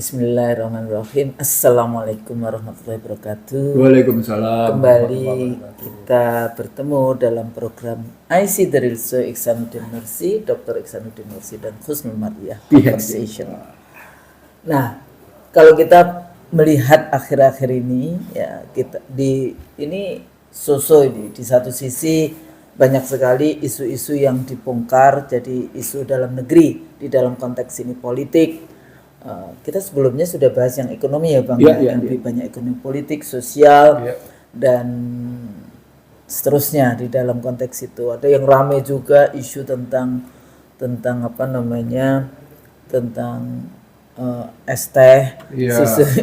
Bismillahirrahmanirrahim. Assalamualaikum warahmatullahi wabarakatuh. Waalaikumsalam. Kembali kita bertemu dalam program IC dari Iksanuddin Nursi, Dr. Iksanuddin Nursi dan Husnul Mar'iyah Conversation. Nah, kalau kita melihat akhir-akhir ini, ya kita di satu sisi banyak sekali isu-isu yang dibongkar jadi isu dalam negeri di dalam konteks ini politik. Kita sebelumnya sudah bahas yang ekonomi ya Bang, yang lebih banyak ekonomi politik, sosial, dan seterusnya di dalam konteks itu. Ada yang ramai juga isu tentang tentang ST,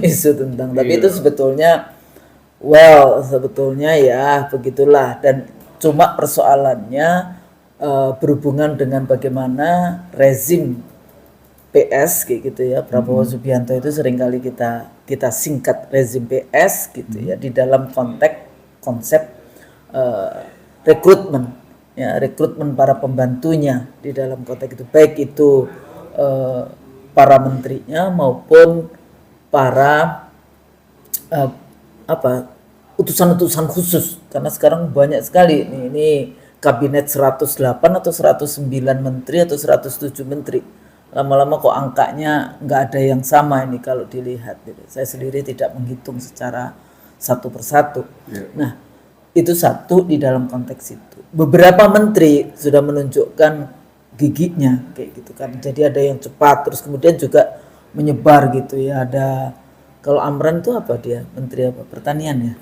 isu tentang, tapi itu sebetulnya ya begitulah, dan cuma persoalannya berhubungan dengan bagaimana rezim PS kayak gitu ya, Prabowo Subianto itu seringkali kita singkat rezim PS gitu ya, di dalam konsep rekrutmen para pembantunya di dalam konteks itu, baik itu para menterinya maupun para utusan-utusan khusus, karena sekarang banyak sekali ini kabinet 108 atau 109 menteri atau 107 menteri. Lama-lama kok angkanya nggak ada yang sama ini kalau dilihat. Saya sendiri tidak menghitung secara satu persatu. Nah, itu satu di dalam konteks itu. Beberapa menteri sudah menunjukkan giginya kayak gitu kan. Jadi ada yang cepat, terus kemudian juga menyebar gitu ya. Ada, kalau Amran itu apa dia? Menteri apa? Pertanian ya?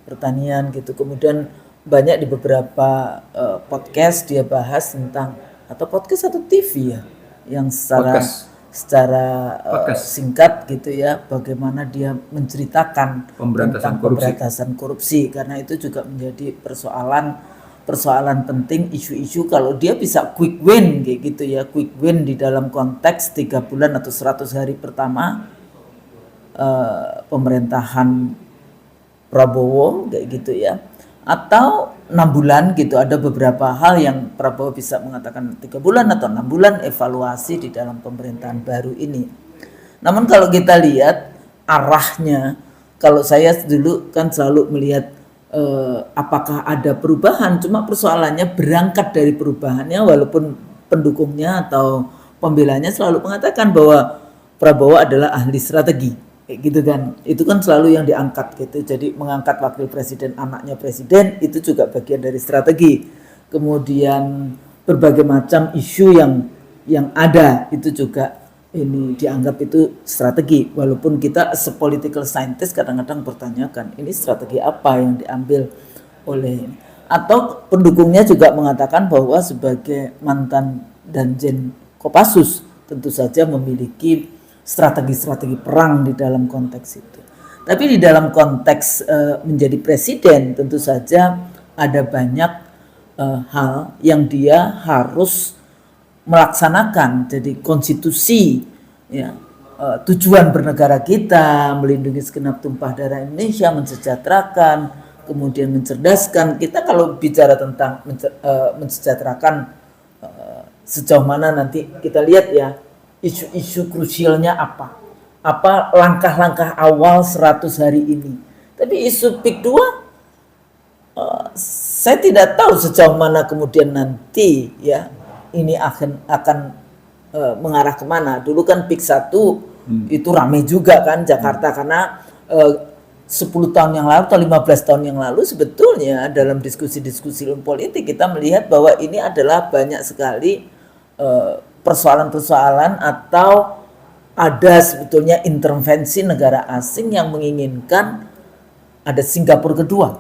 Pertanian gitu. Kemudian banyak di beberapa podcast dia bahas tentang, atau podcast atau TV ya, yang secara singkat gitu ya, bagaimana dia menceritakan tentang pemberantasan korupsi, karena itu juga menjadi persoalan penting, isu-isu kalau dia bisa quick win kayak gitu ya, quick win di dalam konteks 3 bulan atau 100 hari pertama pemerintahan Prabowo kayak gitu ya, atau 6 bulan gitu. Ada beberapa hal yang Prabowo bisa mengatakan 3 bulan atau 6 bulan evaluasi di dalam pemerintahan baru ini. Namun kalau kita lihat arahnya, kalau saya dulu kan selalu melihat apakah ada perubahan, cuma persoalannya berangkat dari perubahannya, walaupun pendukungnya atau pembelanya selalu mengatakan bahwa Prabowo adalah ahli strategi. Kayak gitu kan, itu kan selalu yang diangkat gitu. Jadi mengangkat wakil presiden, anaknya presiden, itu juga bagian dari strategi. Kemudian berbagai macam isu yang ada itu juga ini dianggap itu strategi. Walaupun kita as a political scientist kadang-kadang bertanyakan, ini strategi apa yang diambil oleh ini. Atau pendukungnya juga mengatakan bahwa sebagai mantan Danjen Kopassus tentu saja memiliki strategi-strategi perang di dalam konteks itu. Tapi di dalam konteks menjadi presiden tentu saja ada banyak hal yang dia harus melaksanakan. Jadi konstitusi ya, tujuan bernegara kita, melindungi segenap tumpah darah Indonesia, mensejahterakan, kemudian mencerdaskan. Kita kalau bicara tentang mensejahterakan, sejauh mana nanti kita lihat ya, isu-isu krusialnya apa langkah-langkah awal 100 hari ini. Tapi isu PIK 2 saya tidak tahu sejauh mana kemudian nanti ya ini akan mengarah kemana. Dulu kan PIK 1 itu ramai juga kan Jakarta, karena 10 tahun yang lalu atau 15 tahun yang lalu sebetulnya dalam diskusi-diskusi politik kita melihat bahwa ini adalah banyak sekali persoalan-persoalan atau ada sebetulnya intervensi negara asing yang menginginkan ada Singapura kedua.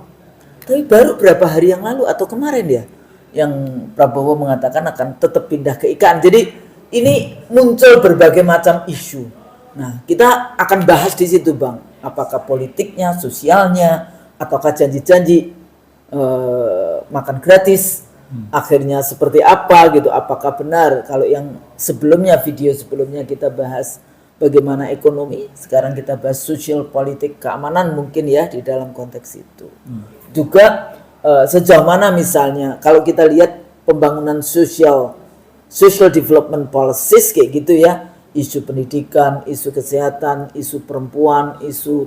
Tapi baru berapa hari yang lalu atau kemarin ya, yang Prabowo mengatakan akan tetap pindah ke IKN. Jadi ini muncul berbagai macam isu. Nah, kita akan bahas di situ Bang, apakah politiknya, sosialnya, ataukah janji-janji makan gratis akhirnya seperti apa gitu. Apakah benar kalau yang sebelumnya, video sebelumnya kita bahas bagaimana ekonomi, sekarang kita bahas sosial, politik, keamanan mungkin ya di dalam konteks itu. Juga sejauh mana misalnya kalau kita lihat pembangunan social development policies kayak gitu ya, isu pendidikan, isu kesehatan, isu perempuan, isu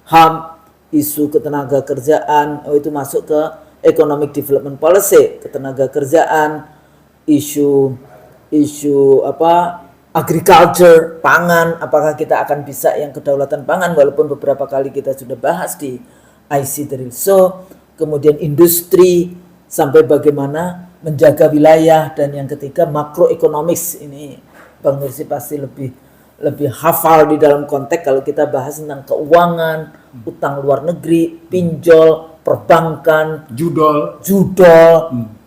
HAM, isu ketenaga kerjaan, itu masuk ke economic development policy, ketenaga kerjaan, isu agriculture, pangan, apakah kita akan bisa yang kedaulatan pangan, walaupun beberapa kali kita sudah bahas di IC So, kemudian industri, sampai bagaimana menjaga wilayah, dan yang ketiga makroekonomis. Ini Bang Nursi pasti lebih hafal di dalam konteks kalau kita bahas tentang keuangan, utang luar negeri, pinjol, perbankan, judol,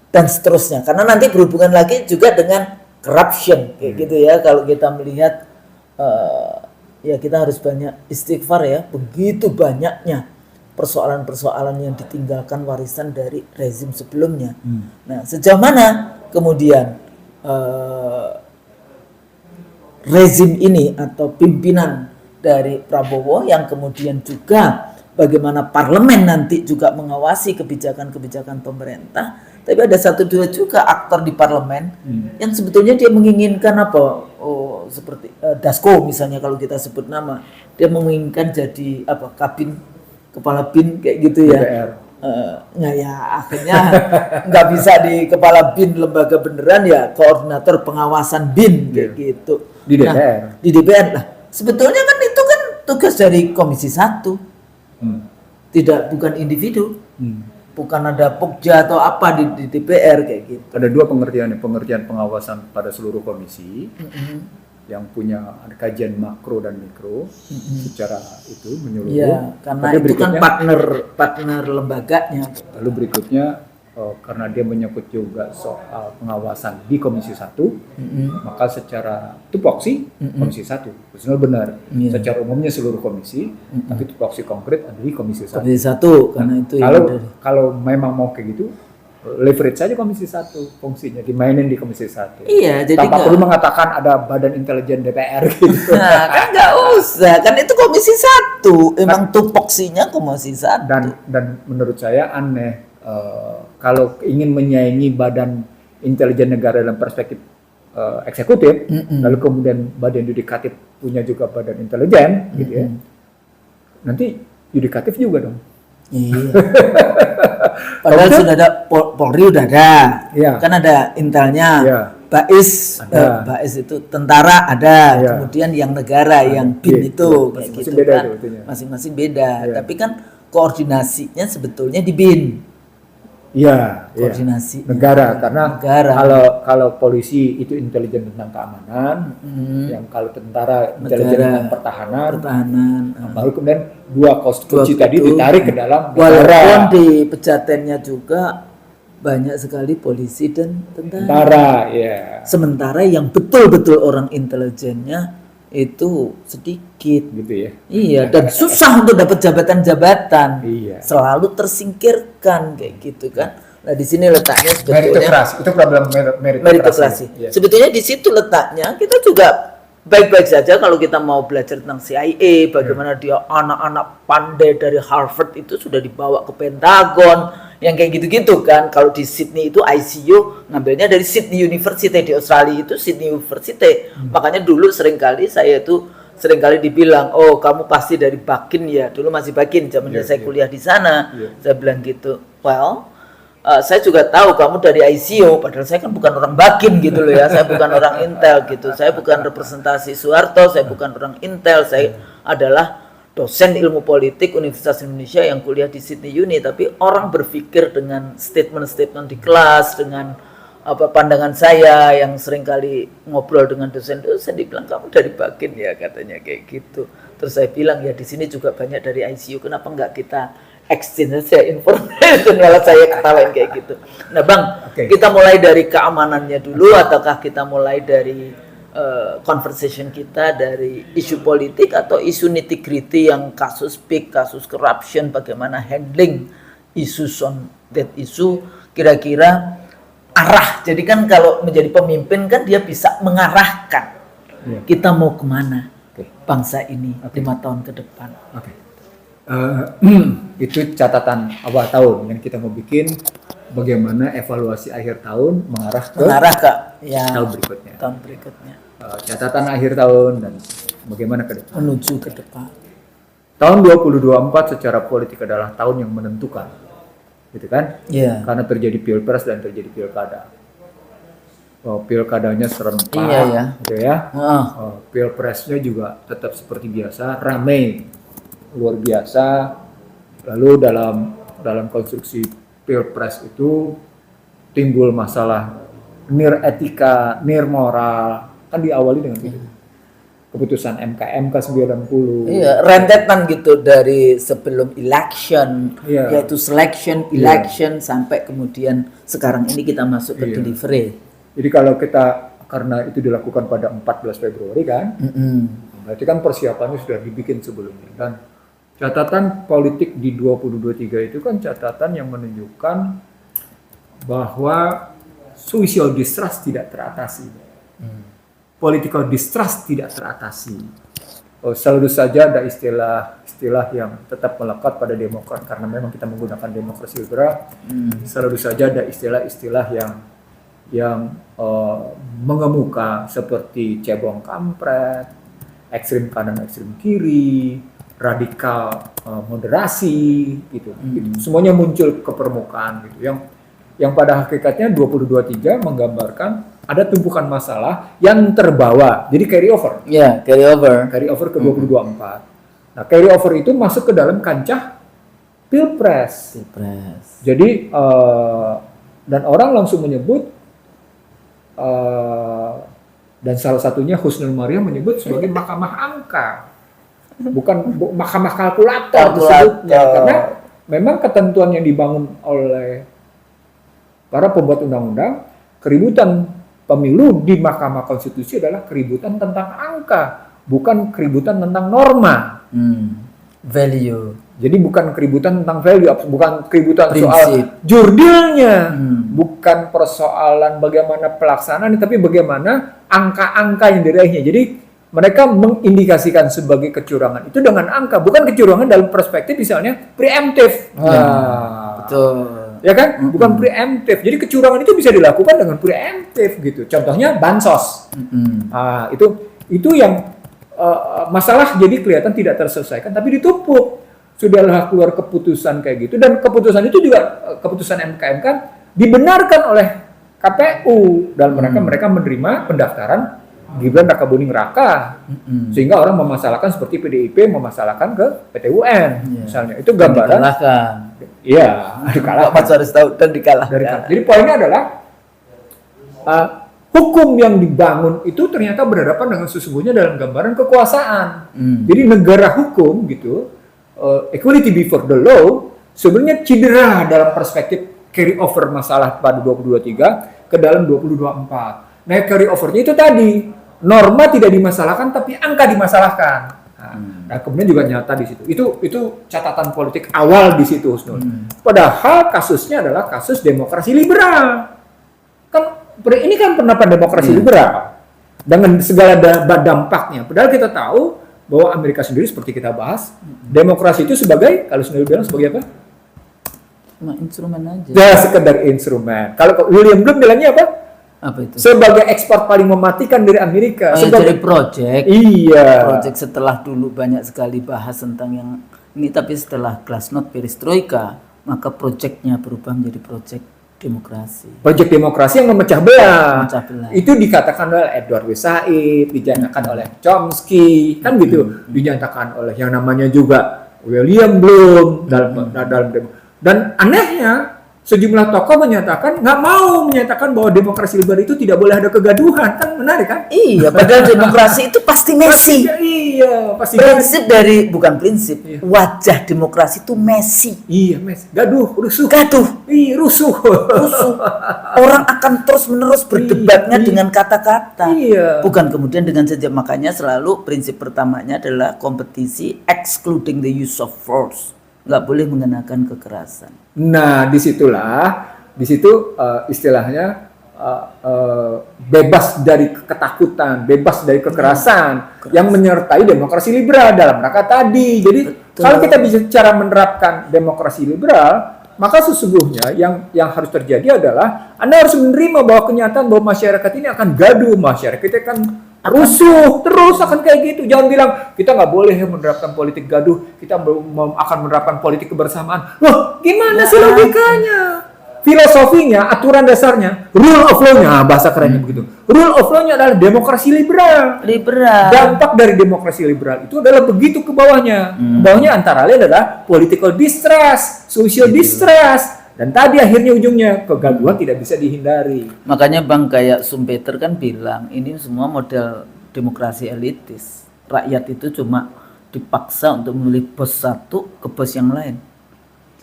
dan seterusnya. Karena nanti berhubungan lagi juga dengan corruption, kayak gitu ya. Kalau kita melihat, ya kita harus banyak istighfar ya. Begitu banyaknya persoalan-persoalan yang ditinggalkan warisan dari rezim sebelumnya. Nah, sejauh mana kemudian rezim ini atau pimpinan dari Prabowo yang kemudian juga bagaimana parlemen nanti juga mengawasi kebijakan-kebijakan pemerintah. Tapi ada satu dua juga aktor di parlemen yang sebetulnya dia menginginkan apa? Seperti Dasko misalnya, kalau kita sebut nama, dia menginginkan jadi apa? Kepala BIN kayak gitu ya. Nah ya akhirnya nggak bisa di kepala BIN lembaga beneran, ya koordinator pengawasan BIN kayak gitu. Di DPR. Nah, di DPR lah. Sebetulnya kan itu kan tugas dari Komisi 1. Bukan individu. Bukan ada Pokja atau apa di DPR kayak gitu. Ada dua pengertian pengawasan pada seluruh komisi, yang punya kajian makro dan mikro secara itu menyeluruh. Iya, karena itu kan partner lembaganya. Lalu berikutnya karena dia menyangkut juga soal pengawasan di Komisi 1, maka secara tupoksi Komisi 1, betul benar. Secara umumnya seluruh komisi, tapi tupoksi konkret ada di Komisi 1. Komisi 1, karena itu kalau memang mau kayak gitu, leverage saja Komisi 1 fungsinya, dimainin di Komisi 1. Iya, jadi tanpa perlu mengatakan ada Badan Intelijen DPR gitu. Nah, kan nggak usah, kan itu Komisi 1, emang tupoksinya Komisi 1. Dan menurut saya aneh. Kalau ingin menyaingi Badan Intelijen Negara dalam perspektif eksekutif, lalu kemudian Badan Yudikatif punya juga Badan Intelijen, gitu ya. Nanti Yudikatif juga dong. Iya. Padahal sudah ada Polri, udah ada, kan ada intelnya. Bais itu tentara ada, kemudian yang negara, yang BIN itu, masing-masing beda kan. Masing-masing beda. Tapi kan koordinasinya sebetulnya di BIN. Iya, koordinasi negara, karena kalau polisi itu intelijen tentang keamanan, yang kalau tentara intelijen tentang pertahanan, baru kemudian dua kunci tadi ditarik ke dalam negara. Walaupun di pejatennya juga banyak sekali polisi dan tentara. Sementara yang betul-betul orang intelijennya itu sedikit, gitu ya. Iya, dan susah untuk dapat jabatan-jabatan. Selalu tersingkirkan kayak gitu kan. Nah, di sini letaknya sebetulnya itu problem meritokrasi. Sebetulnya di situ letaknya. Kita juga baik-baik saja kalau kita mau belajar tentang CIA, bagaimana dia anak-anak pandai dari Harvard itu sudah dibawa ke Pentagon, yang kayak gitu-gitu kan. Kalau di Sydney itu ICU ngambilnya dari Sydney University, di Australia itu Sydney University. Makanya dulu seringkali dibilang, oh kamu pasti dari Bakin ya. Dulu masih Bakin, zamannya saya kuliah di sana. Saya bilang gitu. Well, saya juga tahu kamu dari ICU, padahal saya kan bukan orang Bakin gitu loh ya. Saya bukan orang Intel gitu. Saya bukan representasi Soeharto, saya bukan orang Intel. Saya adalah dosen ilmu politik Universitas Indonesia yang kuliah di Sydney Uni. Tapi orang berpikir dengan statement-statement di kelas, dengan pandangan saya yang seringkali ngobrol dengan dosen-dosen, dibilang kamu dari Bakin ya, katanya kayak gitu. Terus saya bilang ya di sini juga banyak dari ICU, kenapa enggak kita exchange saja information. Malah saya ketawain kayak gitu. Nah Bang, kita mulai dari keamanannya dulu, ataukah kita mulai dari conversation kita dari isu politik atau isu nitty-gritty yang kasus PIK, kasus corruption, bagaimana handling isu on that issue, kira-kira arah. Jadi kan kalau menjadi pemimpin kan dia bisa mengarahkan kita mau kemana bangsa ini 5 tahun ke depan. Itu catatan awal tahun yang kita mau bikin, bagaimana evaluasi akhir tahun mengarah ke Ya, tahun berikutnya. tahun berikutnya. Catatan akhir tahun dan bagaimana ke depan. Menuju ke depan. Tahun 2024 secara politik adalah tahun yang menentukan, gitu kan? Iya. Karena terjadi pilpres dan terjadi pilkada. Pilkadanya serentak, Iya, ya. gitu ya. Heeh. Pilpresnya juga tetap seperti biasa, ramai, luar biasa. Lalu dalam konstruksi pilpres itu timbul masalah nir etika, nir moral, kan diawali dengan itu. Keputusan MK 90. Iya, rentetan gitu dari sebelum election, Iya. yaitu selection, election, sampai kemudian sekarang ini kita masuk ke Iya. delivery. Jadi kalau kita, karena itu dilakukan pada 14 Februari kan, berarti kan persiapannya sudah dibikin sebelumnya. Dan catatan politik di 2023 itu kan catatan yang menunjukkan bahwa social distrust tidak teratasi. Political distrust tidak teratasi. Selalu saja ada istilah yang tetap melekat pada Demokrat karena memang kita menggunakan demokrasi liberal. Selalu saja ada istilah-istilah yang mengemuka seperti cebong kampret, ekstrim kanan, ekstrim kiri, radikal, moderasi, gitu. Semuanya muncul ke permukaan, gitu. Yang pada hakikatnya 2023 menggambarkan ada tumpukan masalah yang terbawa, jadi carry over. Ya, carry over. Carry over ke 2024. Nah, carry over itu masuk ke dalam kancah pilpres. Pilpres. Jadi dan orang langsung menyebut dan salah satunya Husnul Maria menyebut sebagai mahkamah angka, bukan mahkamah kalkulator disebutnya, karena memang ketentuan yang dibangun oleh para pembuat undang-undang, keributan pemilu di Mahkamah Konstitusi adalah keributan tentang angka, bukan keributan tentang norma. Value. Jadi bukan keributan tentang value, bukan keributan Prinsip. soal jurdilnya, bukan persoalan bagaimana pelaksanaan, tapi bagaimana angka-angka yang diraihnya. Jadi mereka mengindikasikan sebagai kecurangan itu dengan angka, bukan kecurangan dalam perspektif misalnya preemptif. Betul. Ya kan? Bukan preemptif. Jadi kecurangan itu bisa dilakukan dengan preemptif gitu. Contohnya bansos. Itu yang masalah jadi kelihatan tidak terselesaikan, tapi ditumpuk. Sudahlah keluar keputusan kayak gitu, dan keputusan itu juga keputusan MK dibenarkan oleh KPU dalam rangka mereka menerima pendaftaran Gibran Rakabuming Raka, sehingga orang memasalahkan seperti PDIP memasalahkan ke PT UN, misalnya. Itu gambaran. Iya, dikalahkan. Mas harus tahu dan dikalahkan. Jadi poinnya adalah hukum yang dibangun itu ternyata berhadapan dengan sesungguhnya dalam gambaran kekuasaan. Jadi negara hukum gitu, equality before the law, sebenarnya cedera dalam perspektif carry over masalah pada 2023 ke dalam 2024. Nah, carry overnya itu tadi, norma tidak dimasalahkan tapi angka dimasalahkan. Nah, kemudian juga nyata di situ. Itu catatan politik awal di situ, Husnul. Padahal kasusnya adalah kasus demokrasi liberal. Kan ini kan pendapat demokrasi liberal dengan segala dampaknya. Padahal kita tahu bahwa Amerika sendiri seperti kita bahas, demokrasi itu sebagai, kalau Husnul bilang sebagai apa? Cuma instrumen aja. Ya, sekedar instrumen. Kalau William Bloom bilangnya apa? Apa itu? Sebagai ekspor paling mematikan dari Amerika. Jadi project. Iya. Project setelah dulu banyak sekali bahas tentang yang ini, tapi setelah Glasnost Perestroika, maka projectnya berubah menjadi project demokrasi. Project demokrasi yang memecah belah. Memecah belah. Itu dikatakan oleh Edward W. Said, dinyatakan oleh Chomsky, kan gitu. Dinyatakan oleh yang namanya juga William Bloom dalam dan anehnya sejumlah tokoh menyatakan nggak mau menyatakan bahwa demokrasi liberal itu tidak boleh ada kegaduhan, kan menarik kan? Iya, padahal demokrasi itu pasti messy. Iya, pasti Prinsip dari, bukan prinsip, wajah demokrasi itu messy. Iya, gaduh, rusuh. Iya, rusuh. Orang akan terus-menerus berdebatnya dengan kata-kata. Iya. Bukan kemudian dengan saja. Makanya selalu prinsip pertamanya adalah kompetisi excluding the use of force. Nggak boleh mengenakan kekerasan. Nah, di situ istilahnya bebas dari ketakutan, bebas dari kekerasan yang menyertai demokrasi liberal dalam rangka tadi. Jadi kalau kita bicara menerapkan demokrasi liberal, maka sesungguhnya yang harus terjadi adalah Anda harus menerima bahwa kenyataan bahwa masyarakat ini akan gaduh, masyarakat ini akan rusuh, terus akan kayak gitu. Jangan bilang kita nggak boleh menerapkan politik gaduh, kita akan menerapkan politik kebersamaan. Loh, gimana sih logikanya? Filosofinya, aturan dasarnya, rule of law-nya, bahasa kerennya begitu. Rule of law-nya adalah demokrasi liberal. Dampak dari demokrasi liberal itu adalah begitu ke bawahnya. Bawahnya antara lain adalah political distrust, social distrust, dan tadi akhirnya ujungnya kegaduhan tidak bisa dihindari. Makanya Bang kayak Schumpeter kan bilang ini semua model demokrasi elitis. Rakyat itu cuma dipaksa untuk memilih bos satu ke bos yang lain.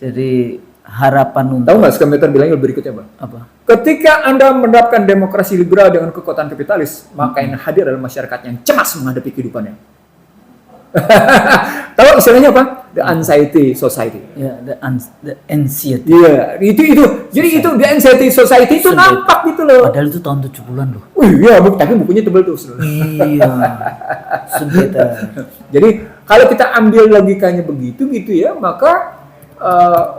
Jadi harapan untuk... Tahu nggak Schumpeter bilangnya berikutnya, Bang? Apa? Ketika Anda menerapkan demokrasi liberal dengan kekuatan kapitalis, maka yang hadir adalah masyarakat yang cemas menghadapi kehidupannya. Tahu istilahnya apa? The anxiety society. Ya, the anxiety. Iya, itu. Jadi itu the anxiety society itu nampak gitu loh. Padahal itu tahun 70-an loh. Iya, tapi bukunya tebal tuh. Iya. Schumpeter. Jadi kalau kita ambil logikanya begitu gitu ya, maka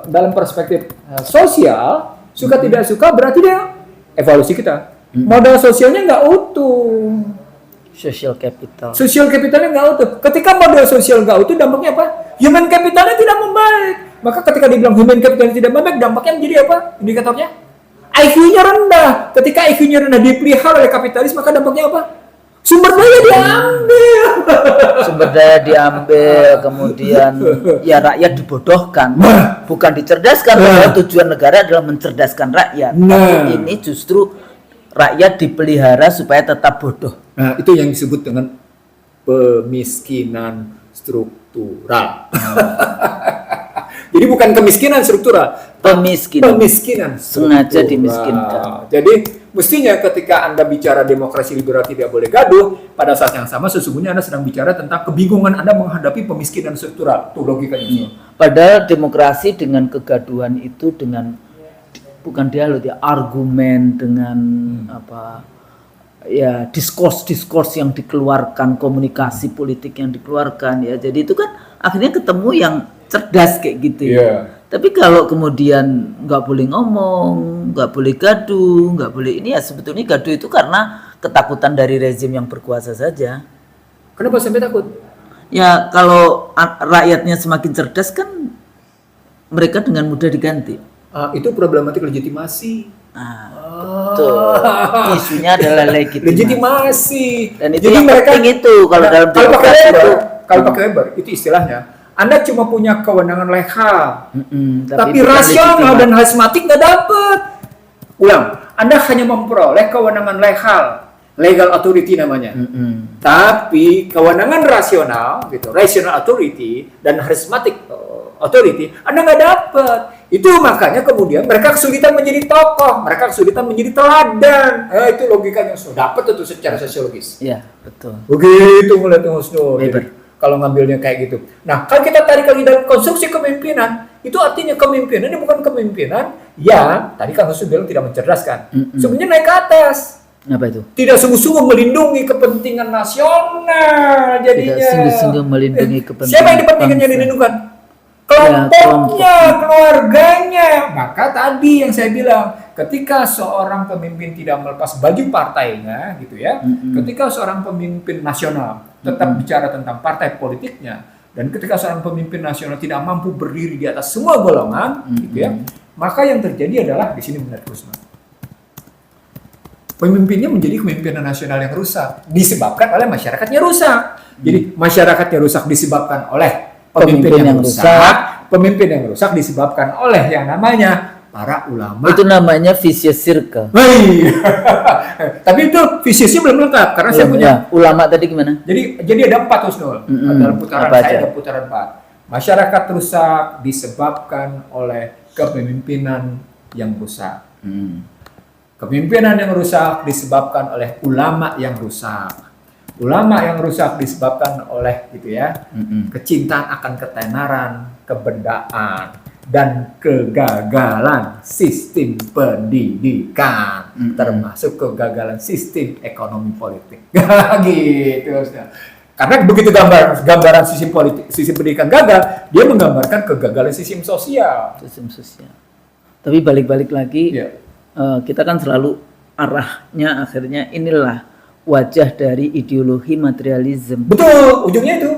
dalam perspektif sosial, suka tidak suka berarti dia evaluasi kita. Modal sosialnya nggak utuh. Social capital. Social capitalnya nggak utuh. Ketika modal sosial nggak utuh, dampaknya apa? Human capitalnya tidak membaik. Maka ketika dibilang human capitalnya tidak membaik, dampaknya menjadi apa? Indikatornya? IQ-nya rendah. Ketika IQ-nya rendah dipelihara oleh kapitalis, maka dampaknya apa? Sumber daya diambil. Sumber daya diambil, kemudian ya rakyat dibodohkan, bukan dicerdaskan. Padahal tujuan negara adalah mencerdaskan rakyat. Tapi ini justru rakyat dipelihara supaya tetap bodoh. Nah, itu yang disebut dengan pemiskinan struktural. Jadi bukan kemiskinan struktural, pemiskinan sengaja dimiskinkan. Jadi mestinya ketika Anda bicara demokrasi liberal tidak boleh gaduh, pada saat yang sama sesungguhnya Anda sedang bicara tentang kebingungan Anda menghadapi pemiskinan struktural. Itu logikanya. Padahal demokrasi dengan kegaduhan itu dengan bukan dialog ya, argumen dengan apa ya, diskurs yang dikeluarkan, komunikasi politik yang dikeluarkan ya. Jadi itu kan akhirnya ketemu yang cerdas kayak gitu ya. Tapi kalau kemudian nggak boleh ngomong, nggak boleh gaduh, nggak boleh ini ya, sebetulnya gaduh itu karena ketakutan dari rezim yang berkuasa saja. Kenapa sampai takut? Ya kalau rakyatnya semakin cerdas kan mereka dengan mudah diganti. Itu problematik legitimasi. Betul. Isunya adalah legitimasi. Dan itu jadi yang mereka penting itu kalau dalam demokrasi itu. Kalau pakai Weber itu istilahnya, Anda cuma punya kewenangan legal, tapi bukan rasional dan harismatik nggak dapat. Ulang, Anda hanya memperoleh kewenangan legal authority namanya. Tapi kewenangan rasional, gitu, rational authority dan charismatic authority, Anda nggak dapat. Itu makanya kemudian mereka kesulitan menjadi tokoh, mereka kesulitan menjadi teladan. Itu logikanya sudah dapat itu secara sosiologis. Iya, betul. Begitu mulai Husnul. Kalau ngambilnya kayak gitu. Nah, kalau kita tarik lagi dalam konstruksi kepemimpinan, itu artinya kepemimpinan ini bukan kepemimpinan yang tadi Kang Husnul bilang tidak mencerdaskan. Sebenarnya naik ke atas. Apa itu? Tidak sungguh-sungguh melindungi kepentingan nasional jadinya. Tidak sungguh-sungguh melindungi kepentingan. Siapa yang dipentingkan yang dilindungkan? Kelompoknya, keluarganya. Maka tadi yang saya bilang, ketika seorang pemimpin tidak melepas baju partainya, gitu ya, ketika seorang pemimpin nasional tetap bicara tentang partai politiknya, dan ketika seorang pemimpin nasional tidak mampu berdiri di atas semua golongan, gitu ya, maka yang terjadi adalah di sini benar Kusma. Pemimpinnya menjadi kepemimpinan nasional yang rusak, disebabkan oleh masyarakatnya rusak. Jadi masyarakatnya rusak disebabkan oleh pemimpin yang rusak. Pemimpin yang rusak disebabkan oleh yang namanya para ulama. Itu namanya vicious circle. Tapi itu vicious-nya belum lengkap karena saya punya ulama tadi gimana? Jadi ada 4 Husnul. Dalam putaran saya ada putaran 4. Masyarakat rusak disebabkan oleh kepemimpinan yang rusak. Kepemimpinan yang rusak disebabkan oleh ulama yang rusak. Ulama yang rusak disebabkan oleh gitu ya, kecintaan akan ketenaran, kebendaan, dan kegagalan sistem pendidikan, termasuk kegagalan sistem ekonomi politik. Gitu. Karena begitu gambaran sisi pendidikan gagal, dia menggambarkan kegagalan sistem sosial. Sistem sosial. Tapi balik-balik lagi, Iya. Kita kan selalu arahnya akhirnya inilah wajah dari ideologi materialisme. Betul, ujungnya itu.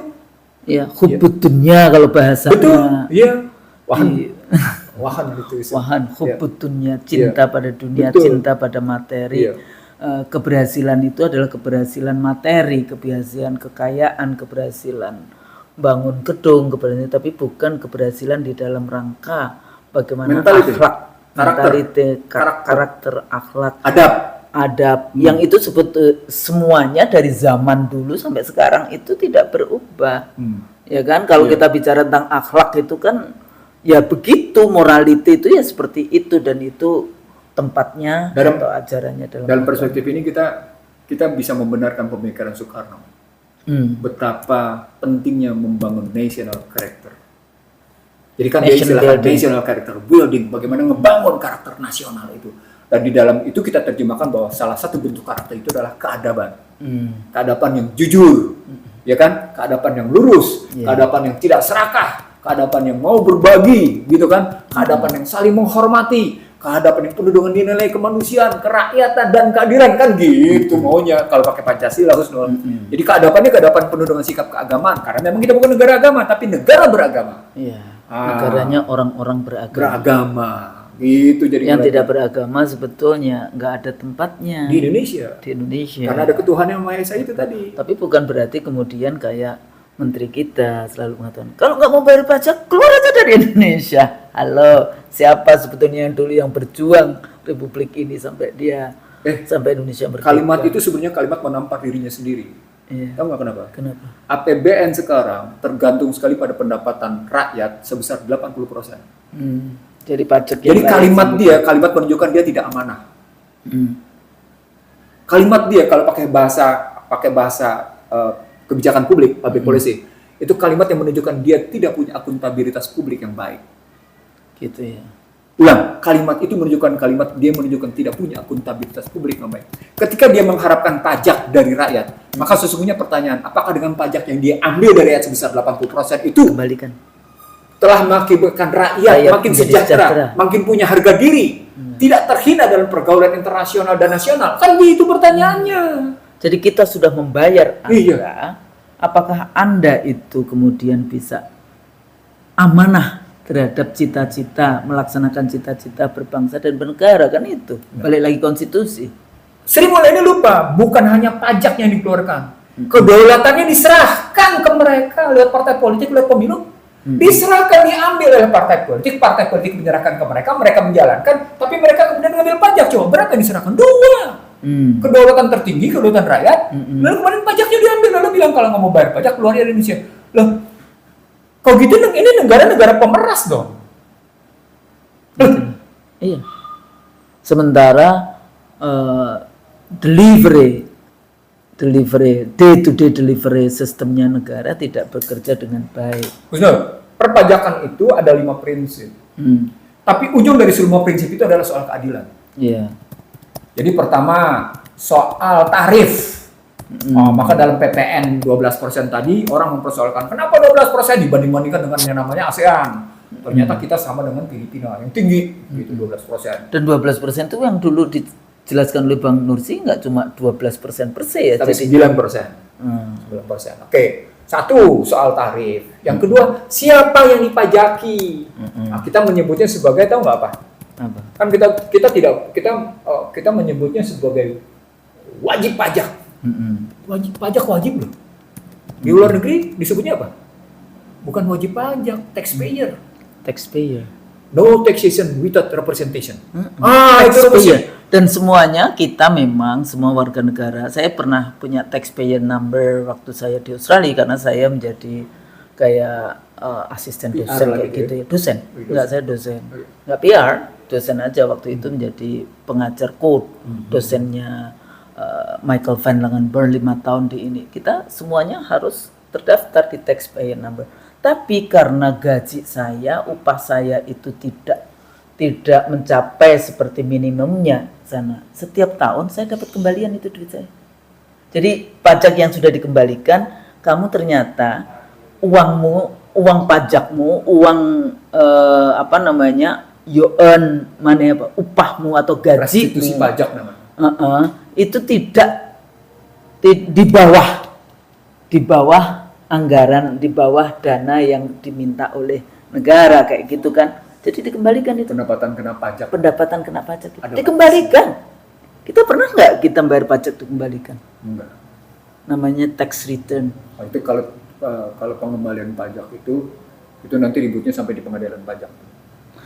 Ya, hubbud dunya kalau bahasanya. Betul, iya. Wahan, Iya. wahan itu. Wahan hubbud dunya, cinta pada dunia, Betul. cinta pada materi. Iya. Keberhasilan itu adalah keberhasilan materi, keberhasilan kekayaan, keberhasilan bangun gedung, keberhasilan, tapi bukan keberhasilan di dalam rangka bagaimana Mentality. akhlak, Karakter. karakter akhlak, Adab. yang itu semuanya dari zaman dulu sampai sekarang itu tidak berubah. Ya kan, kalau kita bicara tentang akhlak itu kan ya begitu, morality itu ya seperti itu, dan itu tempatnya atau ajarannya dalam perspektif ini kita bisa membenarkan pemikiran Soekarno. Betapa pentingnya membangun national character. Jadi kan dia istilahkan national character building, bagaimana membangun karakter nasional itu. Dan di dalam itu kita terjemahkan bahwa salah satu bentuk karakter itu adalah keadaban. Keadaban yang jujur, ya kan? Keadaban yang lurus, keadaban yang tidak serakah, keadaban yang mau berbagi, gitu kan? Keadaban yang saling menghormati, keadaban yang penuh dengan nilai kemanusiaan, kerakyatan, dan keadilan, kan gitu maunya kalau pakai Pancasila Husnul. Jadi keadabannya keadaban penuh dengan sikap keagamaan, karena memang kita bukan negara agama, tapi negara beragama. Iya. Negaranya orang-orang beragama. Gitu jadi yang tidak beragama sebetulnya nggak ada tempatnya di Indonesia. Karena ada ketuhanan yang Maha Esa itu tadi. Tapi bukan berarti kemudian kayak menteri kita selalu mengatakan kalau nggak mau bayar pajak keluar aja dari Indonesia. Halo, siapa sebetulnya yang dulu yang berjuang Republik ini sampai dia sampai Indonesia merdeka? Kalimat itu sebenarnya kalimat menampar dirinya sendiri. Iya. Tahu nggak kenapa? Kenapa? APBN sekarang tergantung sekali pada pendapatan rakyat sebesar 80%. Jadi pajak. Jadi kalimat menunjukkan dia tidak amanah. Kalimat dia kalau pakai bahasa kebijakan publik, public policy, itu kalimat yang menunjukkan dia tidak punya akuntabilitas publik yang baik. Gitu ya. Ulang, kalimat itu menunjukkan tidak punya akuntabilitas publik yang baik. Ketika dia mengharapkan pajak dari rakyat, maka sesungguhnya pertanyaan, apakah dengan pajak yang dia ambil dari rakyat sebesar 80% itu Kembalikan. telah mengakibatkan rakyat makin sejahtera, makin punya harga diri, tidak terhina dalam pergaulan internasional dan nasional? Kan gitu pertanyaannya. Jadi kita sudah membayar Anda, apakah Anda itu kemudian bisa amanah terhadap cita-cita, melaksanakan cita-cita berbangsa dan bernegara, kan itu. Balik lagi konstitusi. Sri Mulyani lupa, bukan hanya pajak yang dikeluarkan. Kedaulatannya diserahkan ke mereka lewat partai politik, lewat pemilu. Diserahkan, diambil oleh partai politik menyerahkan ke mereka, mereka menjalankan, tapi mereka kemudian ngambil pajak. Coba berapa yang diserahkan? 2. Kedaulatan tertinggi, kedaulatan rakyat. Lalu kemarin pajaknya diambil, lalu bilang kalau nggak mau bayar pajak keluar dari Indonesia. Loh, kalau gitu ini negara-negara pemeras dong. Iya. Sementara delivery day to day delivery sistemnya negara tidak bekerja dengan baik. Betul. Perpajakan itu ada 5 prinsip. Tapi ujung dari semua prinsip itu adalah soal keadilan. Iya. Jadi pertama soal tarif. Maka dalam PPN 12% tadi orang mempersoalkan kenapa 12% dibanding-bandingkan dengan yang namanya ASEAN. Ternyata kita sama dengan Filipina yang tinggi, gitu 12%. Dan 12% itu yang dulu dijelaskan oleh Bang Nursi nggak cuma 12% per se ya, tapi jadi 9%. 9%. Oke, satu soal tarif. Yang kedua, siapa yang dipajaki? Nah, kita menyebutnya sebagai, tahu nggak apa? Apa? Kan kita menyebutnya sebagai wajib pajak. Wajib loh. Di luar negeri disebutnya apa? Bukan wajib pajak, taxpayer. No taxation without representation. Itu rumusnya. Dan semuanya kita memang semua warga negara. Saya pernah punya taxpayer number waktu saya di Australia karena saya menjadi kayak asisten dosen kayak gitu ya. Dosen. Enggak, saya dosen. Enggak PR, dosen aja waktu itu menjadi pengajar code. Dosennya Michael Van Langenburg 5 tahun di ini. Kita semuanya harus terdaftar di taxpayer number. Tapi karena gaji saya, upah saya itu tidak mencapai seperti minimumnya sana. Setiap tahun saya dapat kembalian itu duit saya. Jadi pajak yang sudah dikembalikan kamu ternyata uang pajakmu, uang you earn upahmu atau Restitusi gajimu, pajak namanya. itu tidak di bawah anggaran, di bawah dana yang diminta oleh negara kayak gitu kan. Jadi dikembalikan itu. Pendapatan kena pajak. Itu. Dikembalikan. Kita pernah nggak kita bayar pajak dikembalikan? Enggak. Namanya tax return. Itu kalau pengembalian pajak itu nanti ributnya sampai di pengadilan pajak.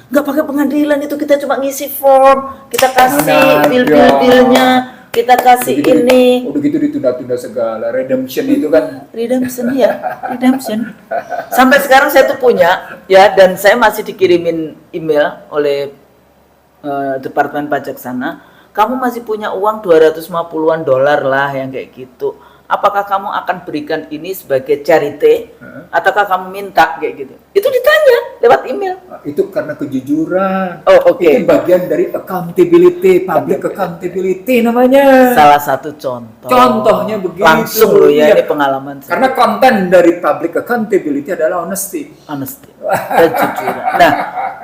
Nggak pakai pengadilan, itu kita cuma ngisi form, kita kasih bil-bilnya, kita kasih ini. Udah gitu ditunda-tunda segala, redemption itu kan. Redemption. Sampai sekarang saya tuh punya ya, dan saya masih dikirimin email oleh Departemen Pajak sana. Kamu masih punya uang $250 lah yang kayak gitu. Apakah kamu akan berikan ini sebagai charity, ataukah kamu minta kayak gitu? Itu ditanya lewat email. Itu karena kejujuran. Oh, oke. Itu bagian dari accountability, public accountability namanya. Salah satu contoh. Contohnya begitu. Langsung loh ya, ini pengalaman saya. Karena konten dari public accountability adalah honesty. Kejujuran. Nah,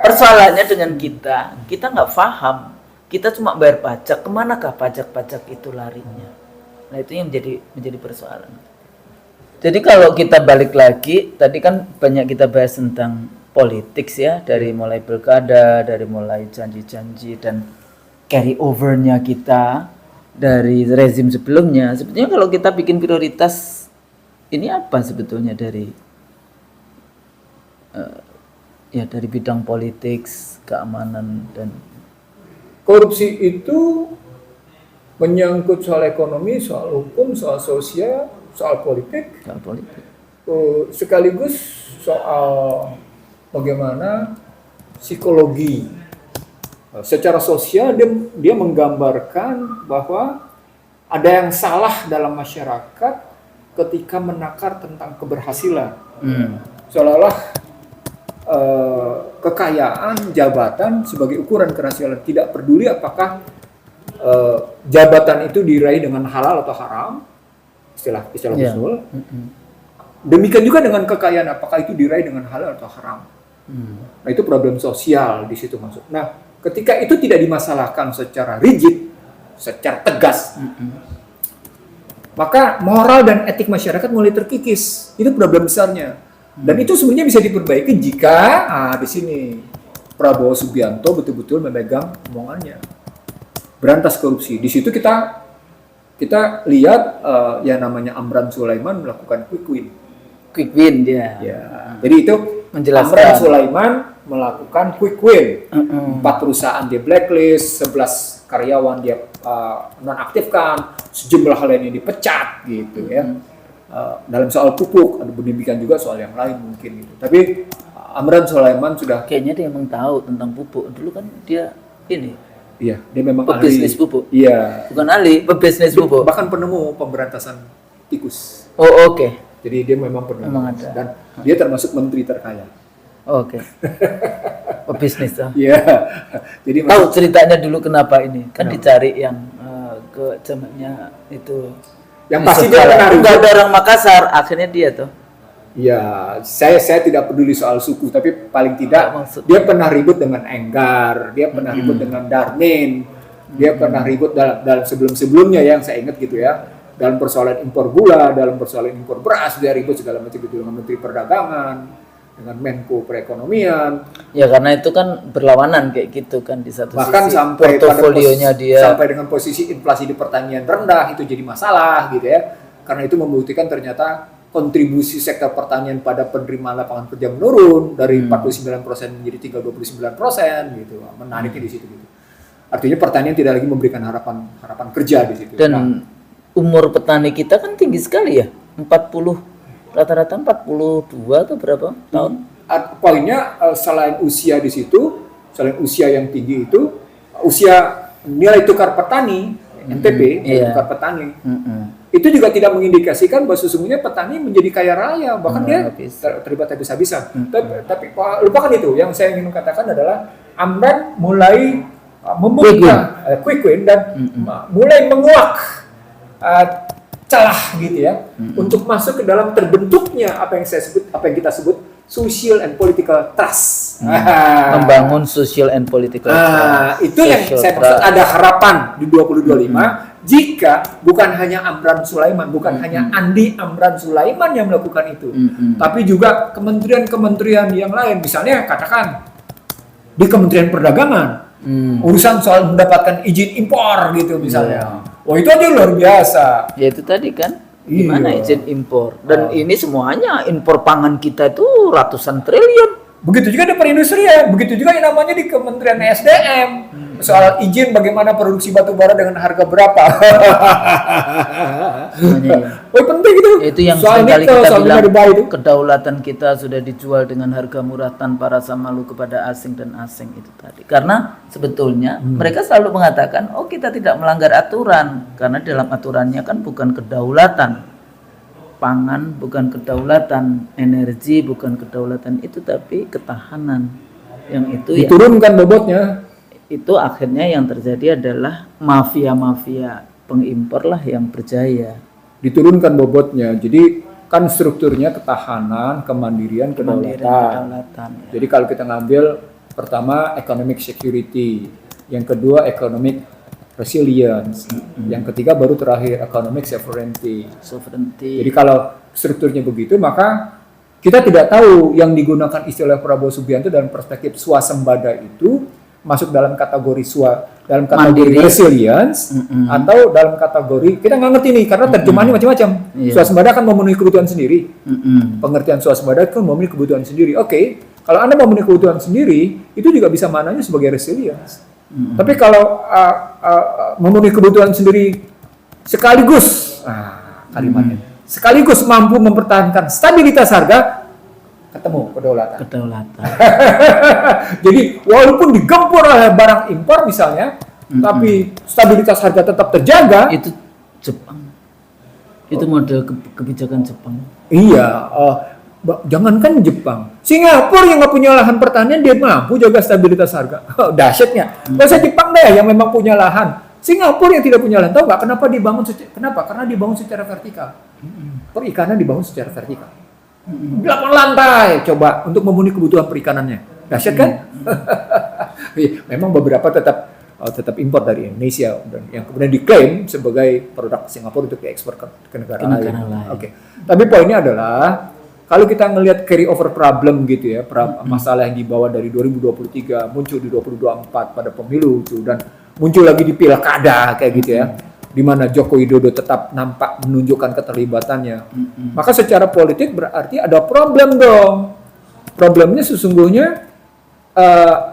persoalannya dengan kita nggak paham. Kita cuma bayar pajak, kemanakah pajak-pajak itu larinya? Nah, itu yang menjadi persoalan. Jadi kalau kita balik lagi, tadi kan banyak kita bahas tentang politik ya, dari mulai pilkada, dari mulai janji-janji dan carry over-nya kita dari rezim sebelumnya. Sebetulnya kalau kita bikin prioritas, ini apa sebetulnya dari dari bidang politik, keamanan dan korupsi itu menyangkut soal ekonomi, soal hukum, soal sosial, soal politik. Sekaligus soal bagaimana psikologi. Secara sosial dia menggambarkan bahwa ada yang salah dalam masyarakat ketika menakar tentang keberhasilan. Seolah-olah kekayaan, jabatan sebagai ukuran keberhasilan, tidak peduli apakah jabatan itu diraih dengan halal atau haram, istilah usul. Demikian juga dengan kekayaan, apakah itu diraih dengan halal atau haram. Nah, itu problem sosial di situ masuk. Nah, ketika itu tidak dimasalahkan secara rigid, secara tegas, maka moral dan etik masyarakat mulai terkikis. Itu problem besarnya. Dan itu sebenarnya bisa diperbaiki jika di sini Prabowo Subianto betul-betul memegang omongannya. Berantas korupsi. Di situ kita lihat yang namanya Amran Sulaiman melakukan quick win dia. Ya. Jadi itu menjelaskan. Amran Sulaiman melakukan quick win. 4 perusahaan dia blacklist, 11 karyawan dia nonaktifkan, sejumlah hal lainnya dipecat gitu ya. Dalam soal pupuk, ada demikian juga soal yang lain mungkin gitu. Tapi Amran Sulaiman sudah kayaknya dia memang tahu tentang pupuk. Dulu kan dia ini. Iya, dia memang ahli pebisnis pupuk. Iya. Bukan ahli, pebisnis pupuk. Bahkan penemu pemberantasan tikus. Oh, oke. Jadi dia memang penemu. Memang ada. Dan dia termasuk menteri terkaya. Oke. Pebisnis tuh. Iya. Jadi tahu ceritanya dulu kenapa ini? Kan dicari yang ke zamannya itu. Yang pasti dia pernah ribut. Ada orang Makassar, akhirnya dia tuh. Ya, saya tidak peduli soal suku, tapi paling tidak dia pernah ribut dengan Enggar, dia pernah ribut dengan Darmin, dia pernah ribut dalam sebelum-sebelumnya yang saya ingat gitu ya, dalam persoalan impor gula, dalam persoalan impor beras, dia ribut segala macam gitu dengan Menteri Perdagangan, dengan Menko Perekonomian. Ya karena itu kan berlawanan kayak gitu kan di satu bahkan sisi. Sampai portofolionya dia sampai dengan posisi inflasi di pertanian rendah itu jadi masalah gitu ya, karena itu membuktikan ternyata kontribusi sektor pertanian pada penerimaan lapangan kerja menurun dari 49% menjadi 29% gitu. Menariknya di situ gitu. Artinya pertanian tidak lagi memberikan harapan kerja di situ. Dan umur petani kita kan tinggi sekali ya. 40 rata-rata 42 atau berapa tahun? Poinnya selain usia di situ, selain usia yang tinggi itu, usia nilai tukar petani NTP, tukar petani. Itu juga tidak mengindikasikan bahwa sesungguhnya petani menjadi kaya raya, bahkan dia terlibat habis-habisan. Tapi lupakan itu. Yang saya ingin katakan adalah Amran mulai membuka quick win dan mulai menguak celah gitu ya untuk masuk ke dalam terbentuknya apa yang kita sebut social and political trust. Membangun social and political trust. Itu yang saya maksud, ada harapan di 2025 jika bukan hanya Amran Sulaiman, bukan hanya Andi Amran Sulaiman yang melakukan itu, tapi juga kementerian-kementerian yang lain, misalnya katakan di Kementerian Perdagangan, urusan soal mendapatkan izin impor gitu misalnya. Wah, itu aja luar biasa. Ya itu tadi kan, gimana izin impor, dan ini semuanya impor pangan kita itu ratusan triliun. Begitu juga di perindustrian, begitu juga yang namanya di Kementerian SDM soal izin bagaimana produksi batu bara dengan harga berapa. Oh, penting itu. Itu yang soal sekali nikel, kita soal bilang itu. kedaulatan kita sudah dijual dengan harga murah tanpa rasa malu kepada asing dan asing itu tadi. Karena sebetulnya mereka selalu mengatakan, oh kita tidak melanggar aturan, karena dalam aturannya kan bukan kedaulatan pangan, bukan kedaulatan energi, bukan kedaulatan itu, tapi ketahanan. Yang itu diturunkan bobotnya. Itu akhirnya yang terjadi adalah mafia-mafia pengimpor lah yang berjaya. Diturunkan bobotnya. Jadi kan strukturnya ketahanan, kemandirian, kedaulatan. Ya. Jadi kalau kita ngambil pertama economic security, yang kedua economic resilience, yang ketiga baru terakhir economic sovereignty. Jadi kalau strukturnya begitu, maka kita tidak tahu yang digunakan istilah Prabowo Subianto dalam perspektif swasembada itu masuk dalam kategori resilience atau dalam kategori kita nggak ngerti nih karena terjemahannya macam-macam. Swasembada kan memenuhi kebutuhan sendiri. Pengertian swasembada kan memenuhi kebutuhan sendiri. Oke, kalau Anda memenuhi kebutuhan sendiri, itu juga bisa maknanya sebagai resilience. Tapi kalau memenuhi kebutuhan sendiri sekaligus, kalimatnya sekaligus mampu mempertahankan stabilitas harga, ketemu kedaulatan. Jadi walaupun digempur oleh barang impor misalnya, tapi stabilitas harga tetap terjaga. Itu Jepang. Itu model kebijakan Jepang. Iya. Jangankan Jepang, Singapura yang nggak punya lahan pertanian dia mampu jaga stabilitas harga. Dahsyatnya. Masa Jepang deh yang memang punya lahan. Singapura yang tidak punya lahan, tahu nggak kenapa dibangun? Kenapa? Karena dibangun secara vertikal. Perikanan dibangun secara vertikal. 8 lantai coba untuk memenuhi kebutuhan perikanannya. Dahsyat kan? Memang beberapa tetap impor dari Indonesia dan yang kemudian diklaim sebagai produk Singapura untuk diekspor ke negara lain. Oke. Tapi poinnya adalah kalau kita ngelihat carry over problem gitu ya, masalah yang dibawa dari 2023 muncul di 2024 pada pemilu itu dan muncul lagi di pilkada kayak gitu ya, di mana Joko Widodo tetap nampak menunjukkan keterlibatannya. Maka secara politik berarti ada problem dong. Problemnya sesungguhnya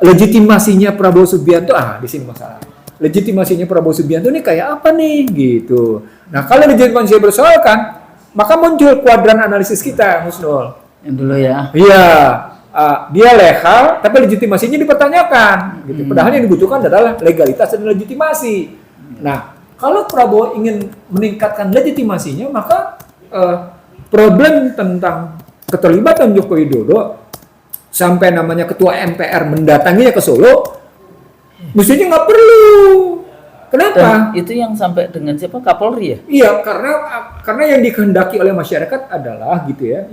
legitimasinya Prabowo Subianto. Di sini masalah. Legitimasinya Prabowo Subianto ini kayak apa nih gitu. Nah kalau legitimasinya bersoalkan, maka muncul kuadran analisis kita, Musnul. Yang dulu ya. Iya, dia legal, tapi legitimasinya dipertanyakan. Gitu. Padahal yang dibutuhkan adalah legalitas dan legitimasi. Nah, kalau Prabowo ingin meningkatkan legitimasinya, maka problem tentang keterlibatan Joko Widodo sampai namanya Ketua MPR mendatanginya ke Solo, mestinya nggak perlu. Kenapa? Dan itu yang sampai dengan siapa? Kapolri ya? Iya, karena yang dikehendaki oleh masyarakat adalah gitu ya,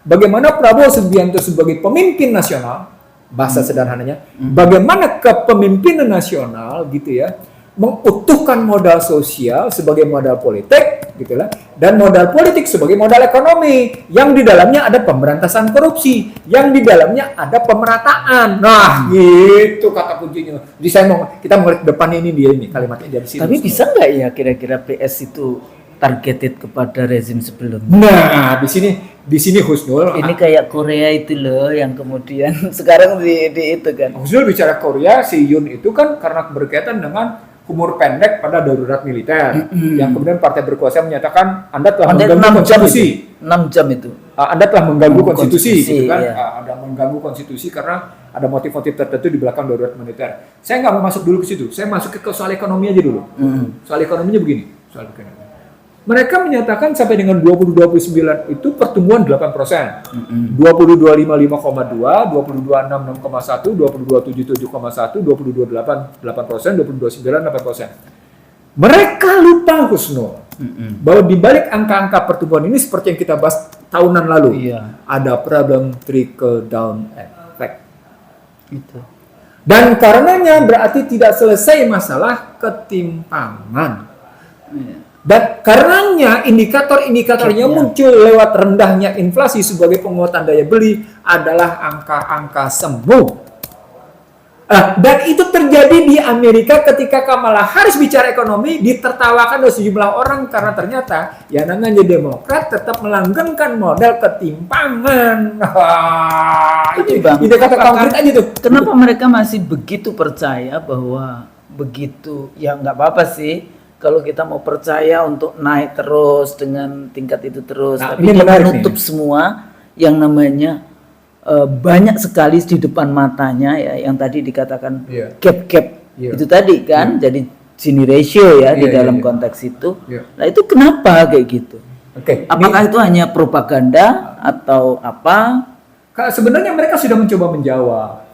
bagaimana Prabowo Subianto sebagai pemimpin nasional, bahasa sederhananya, bagaimana kepemimpinan nasional gitu ya, mengutuhkan modal sosial sebagai modal politik gitu lah, dan modal politik sebagai modal ekonomi yang di dalamnya ada pemberantasan korupsi, yang di dalamnya ada pemerataan. Nah, gitu kata kuncinya. Jadi kita mau ke depan ini dia ini kalimatnya dari sini. Tapi bisa nggak ya kira-kira PS itu targeted kepada rezim sebelumnya? Nah, di sini Husnul. Ini kayak Korea itu loh yang kemudian sekarang di itu kan. Husnul bicara Korea, si Yoon itu kan karena berkaitan dengan umur pendek pada darurat militer, yang kemudian partai berkuasa menyatakan Anda telah mengganggu konstitusi. 6 jam itu. Anda telah mengganggu konstitusi, gitu kan? Iya. Ada mengganggu konstitusi karena ada motif-motif tertentu di belakang darurat militer. Saya nggak mau masuk dulu ke situ. Saya masuk ke soal ekonomi aja dulu. Soal ekonominya begini. Mereka menyatakan sampai dengan 2029 itu pertumbuhan 8%. 2025 5,2, 2026 6,1, 2027 7,1, 2028 8%, 2029 8%. Mereka lupa Husnul. bahwa di balik angka-angka pertumbuhan ini seperti yang kita bahas tahunan lalu, ada problem trickle down effect. Itu. Dan karenanya berarti tidak selesai masalah ketimpangan. Dan karenanya indikator-indikatornya muncul lewat rendahnya inflasi sebagai penguatan daya beli adalah angka-angka semu. Dan itu terjadi di Amerika ketika Kamala Harris bicara ekonomi, ditertawakan oleh sejumlah orang karena ternyata ya namanya Demokrat tetap melanggengkan model ketimpangan. Itu kata konkret aja tuh. Kenapa mereka masih begitu percaya bahwa begitu? Ya nggak apa-apa sih kalau kita mau percaya untuk naik terus dengan tingkat itu terus. Nah, tapi ini dia menutup nih. semua yang namanya banyak sekali di depan matanya ya, yang tadi dikatakan gap itu tadi kan, jadi Gini ratio ya di dalam konteks itu. Nah itu kenapa kayak gitu? Apakah itu hanya propaganda atau apa? Sebenarnya mereka sudah mencoba menjawab.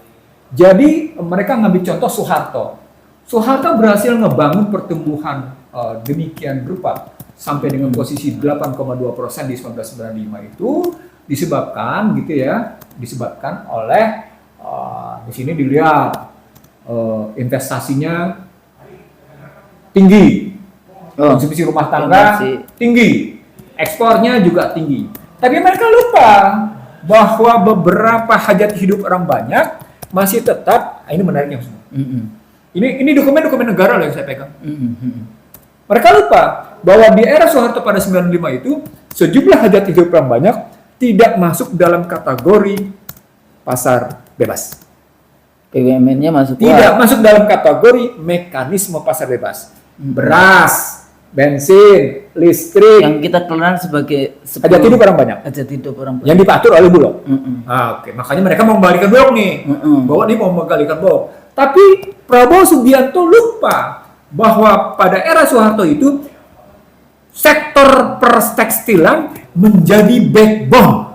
Jadi mereka ngambil contoh Soeharto. Soeharto berhasil ngebangun pertumbuhan demikian berupa sampai dengan posisi 8,2% di 1995 itu disebabkan gitu ya, disebabkan oleh di sini dilihat investasinya tinggi, konsumsi rumah tangga tinggi, ekspornya juga tinggi. Tapi mereka lupa bahwa beberapa hajat hidup orang banyak masih tetap, ini menariknya semua. Ini dokumen-dokumen negara loh yang saya pegang. Mereka lupa bahwa di era Soeharto pada 95 itu sejumlah hajat hidup orang banyak tidak masuk dalam kategori pasar bebas. BUMN-nya masuk tidak masuk dalam kategori mekanisme pasar bebas. Beras, bensin, listrik yang kita kenal sebagai hajat hidup orang banyak. Hajat hidup orang banyak. Yang diatur oleh Bulog. Makanya mereka mau membalikan Bulog nih. Bahwa ini mau membalikan Bulog. Tapi Prabowo Subianto lupa bahwa pada era Soeharto itu sektor perstekstilan menjadi backbone.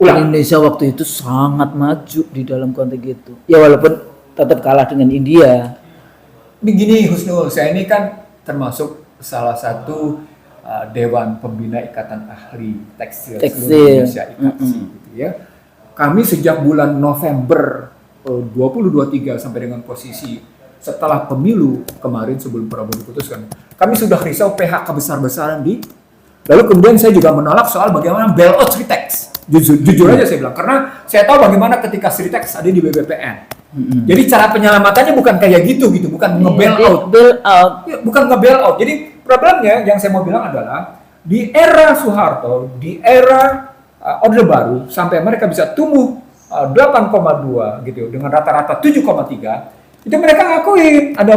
Indonesia waktu itu sangat maju di dalam konteks itu. Ya walaupun tetap kalah dengan India. Begini Husnul, saya ini kan termasuk salah satu Dewan Pembina Ikatan Ahli Tekstil Indonesia IKATSI, gitu ya. Kami sejak bulan November 2023 sampai dengan posisi setelah pemilu kemarin sebelum Prabowo diputuskan, kami sudah risau PHK besar-besaran di. Lalu kemudian saya juga menolak soal bagaimana bailout Sritex. Jujur aja saya bilang, karena saya tahu bagaimana ketika Sritex ada di BBPN. Jadi cara penyelamatannya bukan kayak gitu, bukan nge-bailout. Bukan nge-bailout. Jadi problemnya yang saya mau bilang adalah di era Soeharto, di era Orde Baru sampai mereka bisa tumbuh 8,2 gitu dengan rata-rata 7,3. Itu mereka ngakuin ada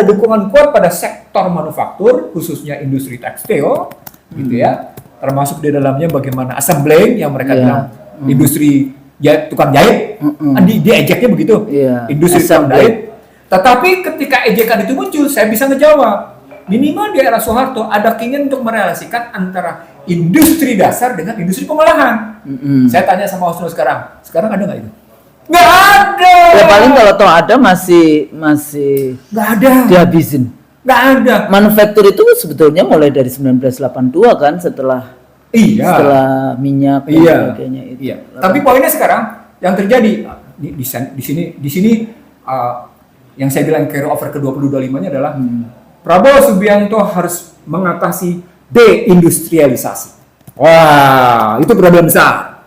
dukungan kuat pada sektor manufaktur khususnya industri tekstil gitu ya, termasuk di dalamnya bagaimana assembling yang mereka bilang industri tukang jahit, diejeknya begitu, industri tukang jahit. Tetapi ketika ejekan itu muncul, saya bisa ngejawab minimal di era Soeharto ada keinginan untuk merelasikan antara industri dasar dengan industri pengolahan. Saya tanya sama Husnul sekarang ada nggak itu? Nggak ada. Ya paling kalau toh ada masih nggak ada. Dihabisin. Nggak ada. Manufaktur itu sebetulnya mulai dari 1982 kan setelah minyak dan sebagainya itu. Tapi poinnya sekarang yang terjadi di sini yang saya bilang carry over ke 2025-nya adalah Prabowo Subianto harus mengatasi deindustrialisasi. Wah, itu problem besar.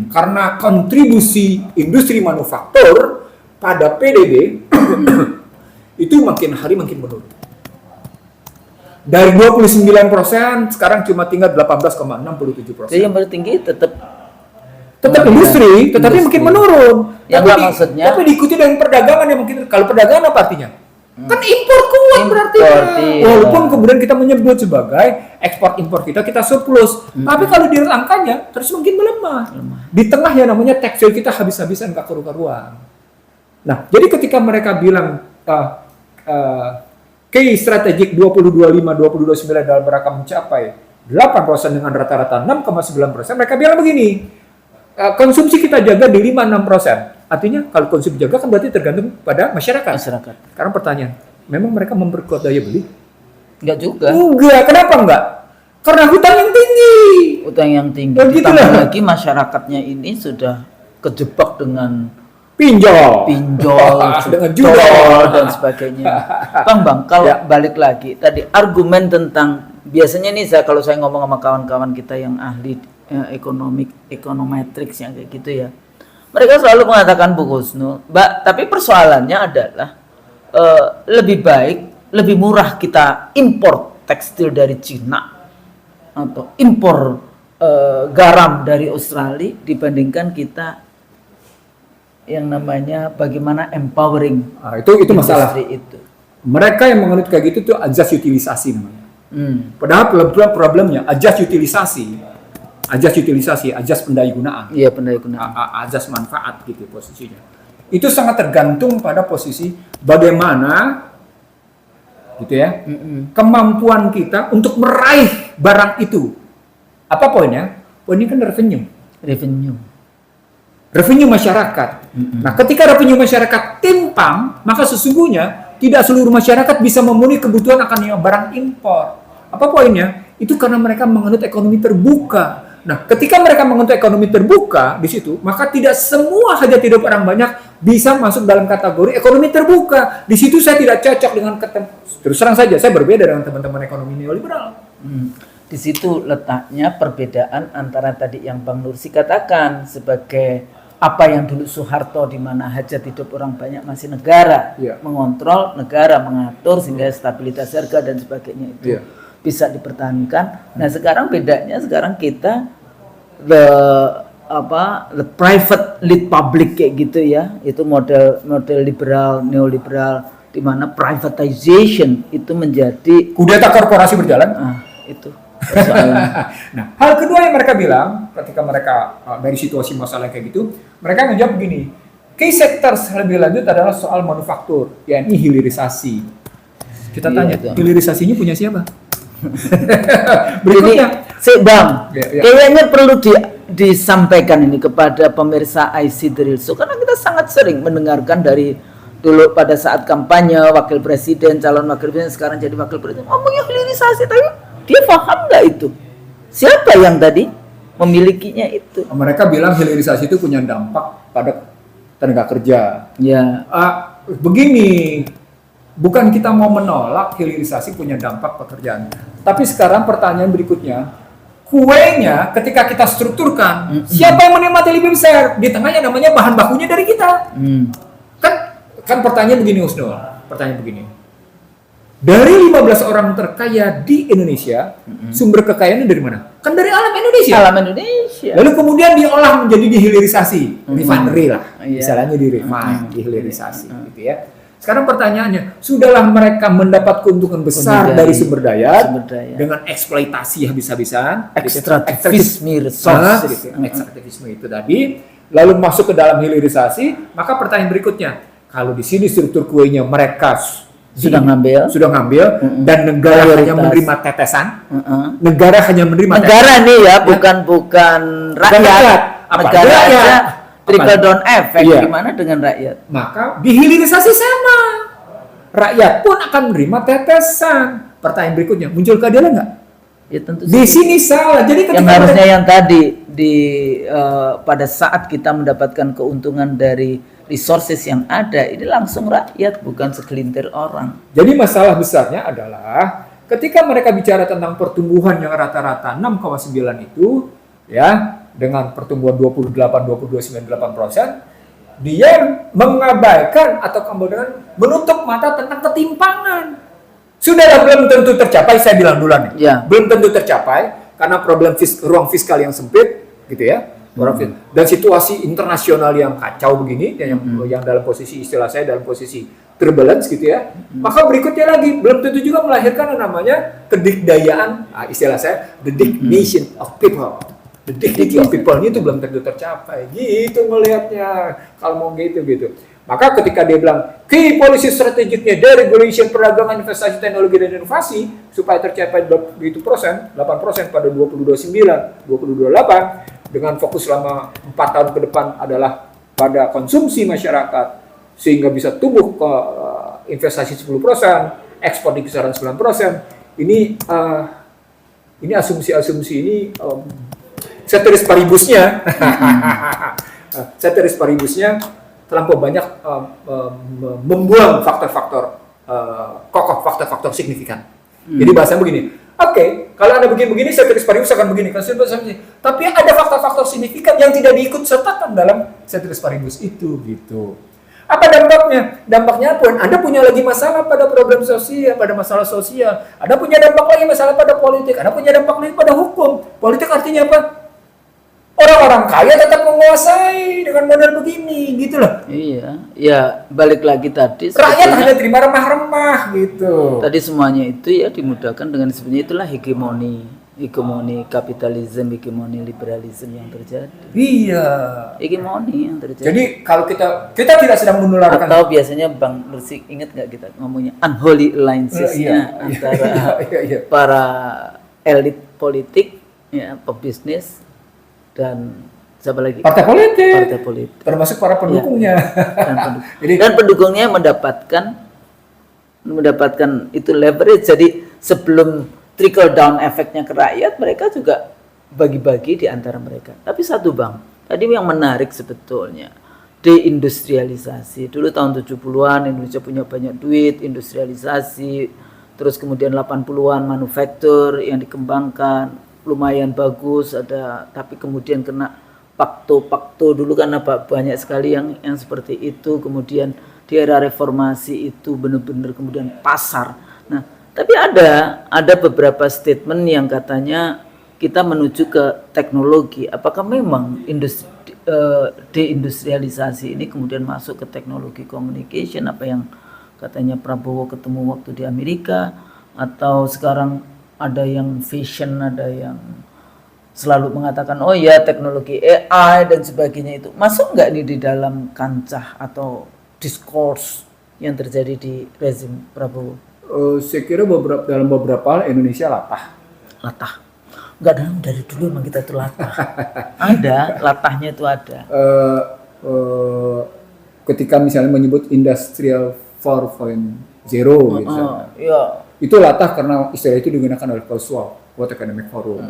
Karena kontribusi industri manufaktur pada PDB itu makin hari makin menurun. Dari 29% sekarang cuma tinggal 18,67%. Jadi yang paling tinggi tetap industri, tetapi makin menurun. Maksudnya? Tapi diikuti dengan perdagangan yang mungkin, kalau perdagangan apa artinya? Kan impor kuat berarti. Walaupun kemudian kita menyebut sebagai ekspor-impor kita surplus. Tapi kalau di angkanya terus mungkin melemah. Di tengah yang namanya tekstil kita habis-habisan gak karu-karuan. Nah, jadi ketika mereka bilang key strategic 2025-2029 dalam rangka mencapai 8% dengan rata-rata 6,9%, mereka bilang begini, konsumsi kita jaga di 5-6%. Artinya kalau konsumsi jaga kan berarti tergantung pada masyarakat. Sekarang pertanyaan, memang mereka memperkuat daya beli? Enggak juga. Enggak, kenapa enggak? Karena hutang yang tinggi. Utang yang tinggi. Begitulah. Ditambah lagi masyarakatnya ini sudah kejebak dengan Pinjol judol dengan judol dan sebagainya. Bang, kalau balik lagi tadi argumen tentang biasanya nih kalau saya ngomong sama kawan-kawan kita yang ahli ekonometrics yang kayak gitu ya, mereka selalu mengatakan Bu Husnul, Mbak, tapi persoalannya adalah lebih baik, lebih murah kita impor tekstil dari Cina atau impor garam dari Australia dibandingkan kita yang namanya bagaimana empowering itu masalah. itu. Mereka yang menganut kayak gitu tuh ajas utilisasi namanya. Padahal problemnya ajas utilisasi, ajas pendaya-gunaan. Iya, pendaya-gunaan. Ajas manfaat gitu posisinya. Itu sangat tergantung pada posisi bagaimana gitu ya. Kemampuan kita untuk meraih barang itu. Apa poinnya? Poinnya kan revenue masyarakat. Nah, ketika revenue masyarakat timpang, maka sesungguhnya tidak seluruh masyarakat bisa memenuhi kebutuhan akan barang impor. Apa poinnya? Itu karena mereka menganut ekonomi terbuka. Nah, ketika mereka menganut ekonomi terbuka di situ, maka tidak semua hajat hidup orang banyak bisa masuk dalam kategori ekonomi terbuka. Di situ saya tidak cocok dengan terus terang saja, saya berbeda dengan teman-teman ekonomi neoliberal. Di situ letaknya perbedaan antara tadi yang Bang Nursi katakan sebagai apa yang dulu Soeharto di mana hajat hidup orang banyak masih negara mengontrol, negara mengatur sehingga stabilitas harga dan sebagainya itu bisa dipertahankan. Nah, sekarang bedanya sekarang kita the private lead public kayak gitu ya. Itu model liberal, neoliberal di mana privatization itu menjadi kudeta korporasi berjalan. Itu. Nah, hal kedua yang mereka bilang ketika mereka dari situasi masalah kayak gitu, mereka menjawab begini, key sectors lebih lanjut adalah soal manufaktur, yakni hilirisasi. Kita tanya, hilirisasinya punya siapa? Berikutnya, Bang, kayaknya perlu disampaikan ini kepada pemirsa IC The Real Show, karena kita sangat sering mendengarkan dari dulu pada saat kampanye wakil presiden, calon wakil presiden, sekarang jadi wakil presiden, ngomongnya hilirisasi, tapi dia paham nggak itu? Siapa yang tadi memilikinya itu? Mereka bilang hilirisasi itu punya dampak pada tenaga kerja. Ya. Begini, bukan kita mau menolak hilirisasi punya dampak pekerjaan. Tapi sekarang pertanyaan berikutnya, kuenya ketika kita strukturkan, siapa yang menikmati lebih besar? Di tengahnya namanya bahan bakunya dari kita. Kan pertanyaan begini, Husnul. Pertanyaan begini. Dari 15 orang terkaya di Indonesia, sumber kekayaannya dari mana? Kan dari alam Indonesia. Alam Indonesia. Lalu kemudian diolah menjadi dihilirisasi, refinery lah, misalnya dihilirisasi, gitu ya. Sekarang pertanyaannya, sudahlah mereka mendapat keuntungan besar dari sumber daya dengan eksploitasi habis-habisan, ekstraktivisme itu tadi, lalu masuk ke dalam hilirisasi, maka pertanyaan berikutnya, kalau di sini struktur kuenya mereka sudah ngambil dan negara hanya menerima tetesan. Negara hanya menerima nih ya, bukan rakyat. Negara aja trickle down effect gimana dengan rakyat? Maka dihilirisasi sama. Rakyat pun akan menerima tetesan. Pertanyaan berikutnya, muncul keadilan nggak? Ya tentu. Di sini salah. Jadi yang harusnya yang tadi pada saat kita mendapatkan keuntungan dari resources yang ada, ini langsung rakyat, bukan segelintir orang. Jadi masalah besarnya adalah ketika mereka bicara tentang pertumbuhan yang rata-rata 6,9 itu, ya, dengan pertumbuhan 22,98%, dia mengabaikan atau kemudian menutup mata tentang ketimpangan. Sudahlah belum tentu tercapai, saya bilang duluan nih. Belum tentu tercapai karena problem ruang fiskal yang sempit, gitu ya. Dan situasi internasional yang kacau begini, yang dalam posisi istilah saya dalam posisi turbulence gitu ya. Maka berikutnya lagi belum tentu juga melahirkan yang namanya kedikdayaan, istilah saya the dignation of people. The dignity of people ini itu belum tentu tercapai. Gitu melihatnya kalau mau gitu. Maka ketika dia bilang key policy strategicnya deregulation, perdagangan, investasi, teknologi dan inovasi supaya tercapai 8% pada 2029, 2028 dengan fokus selama 4 tahun ke depan adalah pada konsumsi masyarakat sehingga bisa tumbuh ke investasi 10%, ekspor di kisaran 9%. ini asumsi-asumsi ini ceteris paribusnya, ceteris paribusnya terlampau banyak membuang faktor-faktor kokoh, faktor-faktor signifikan. Jadi bahasanya begini, oke, kalau Anda begini-begini, ceteris paribus akan begini. Tapi ada faktor-faktor signifikan yang tidak diikut sertakan dalam ceteris paribus itu, gitu. Apa dampaknya? Dampaknya apa? Anda punya lagi masalah pada problem sosial, pada masalah sosial. Anda punya dampak lagi masalah pada politik. Anda punya dampak lagi pada hukum. Politik artinya apa? Orang-orang kaya tetap menguasai dengan model begini, gitu loh. Iya, ya balik lagi tadi. Rakyat hanya terima remah-remah, gitu. Tadi semuanya itu ya dimudahkan dengan sebenarnya itulah hegemoni kapitalisme, hegemoni liberalisme yang terjadi. Iya. Hegemoni yang terjadi. Jadi kalau kita tidak sedang menularkan. Atau biasanya Bang Lucy ingat nggak kita ngomongnya unholy alliances-nya antara para elit politik, ya, pebisnis dan siapa lagi? Partai politik. Partai politik. Termasuk para pendukungnya. Ya, dan pendukungnya mendapatkan itu leverage. Jadi sebelum trickle down efeknya ke rakyat, mereka juga bagi-bagi di antara mereka. Tapi satu Bang, tadi yang menarik sebetulnya deindustrialisasi. Dulu tahun 70-an Indonesia punya banyak duit, industrialisasi, terus kemudian 80-an manufaktur yang dikembangkan, lumayan bagus ada, tapi kemudian kena pakto dulu karena banyak sekali yang seperti itu. Kemudian di era reformasi itu benar-benar kemudian pasar. Nah, tapi ada beberapa statement yang katanya kita menuju ke teknologi. Apakah memang deindustrialisasi ini kemudian masuk ke teknologi communication, apa yang katanya Prabowo ketemu waktu di Amerika, atau sekarang ada yang fashion, ada yang selalu mengatakan oh ya teknologi AI dan sebagainya, itu masuk nggak nih di dalam kancah atau diskurs yang terjadi di rezim Prabowo? Saya kira dalam beberapa hal Indonesia latah. Nggak, dari dulu emang kita tuh latah. Ada latahnya itu ada. Ketika misalnya menyebut industrial 4.0 gitu. Iya. Itu latah karena istilah itu digunakan oleh Klaus Schwab, World Economic Forum.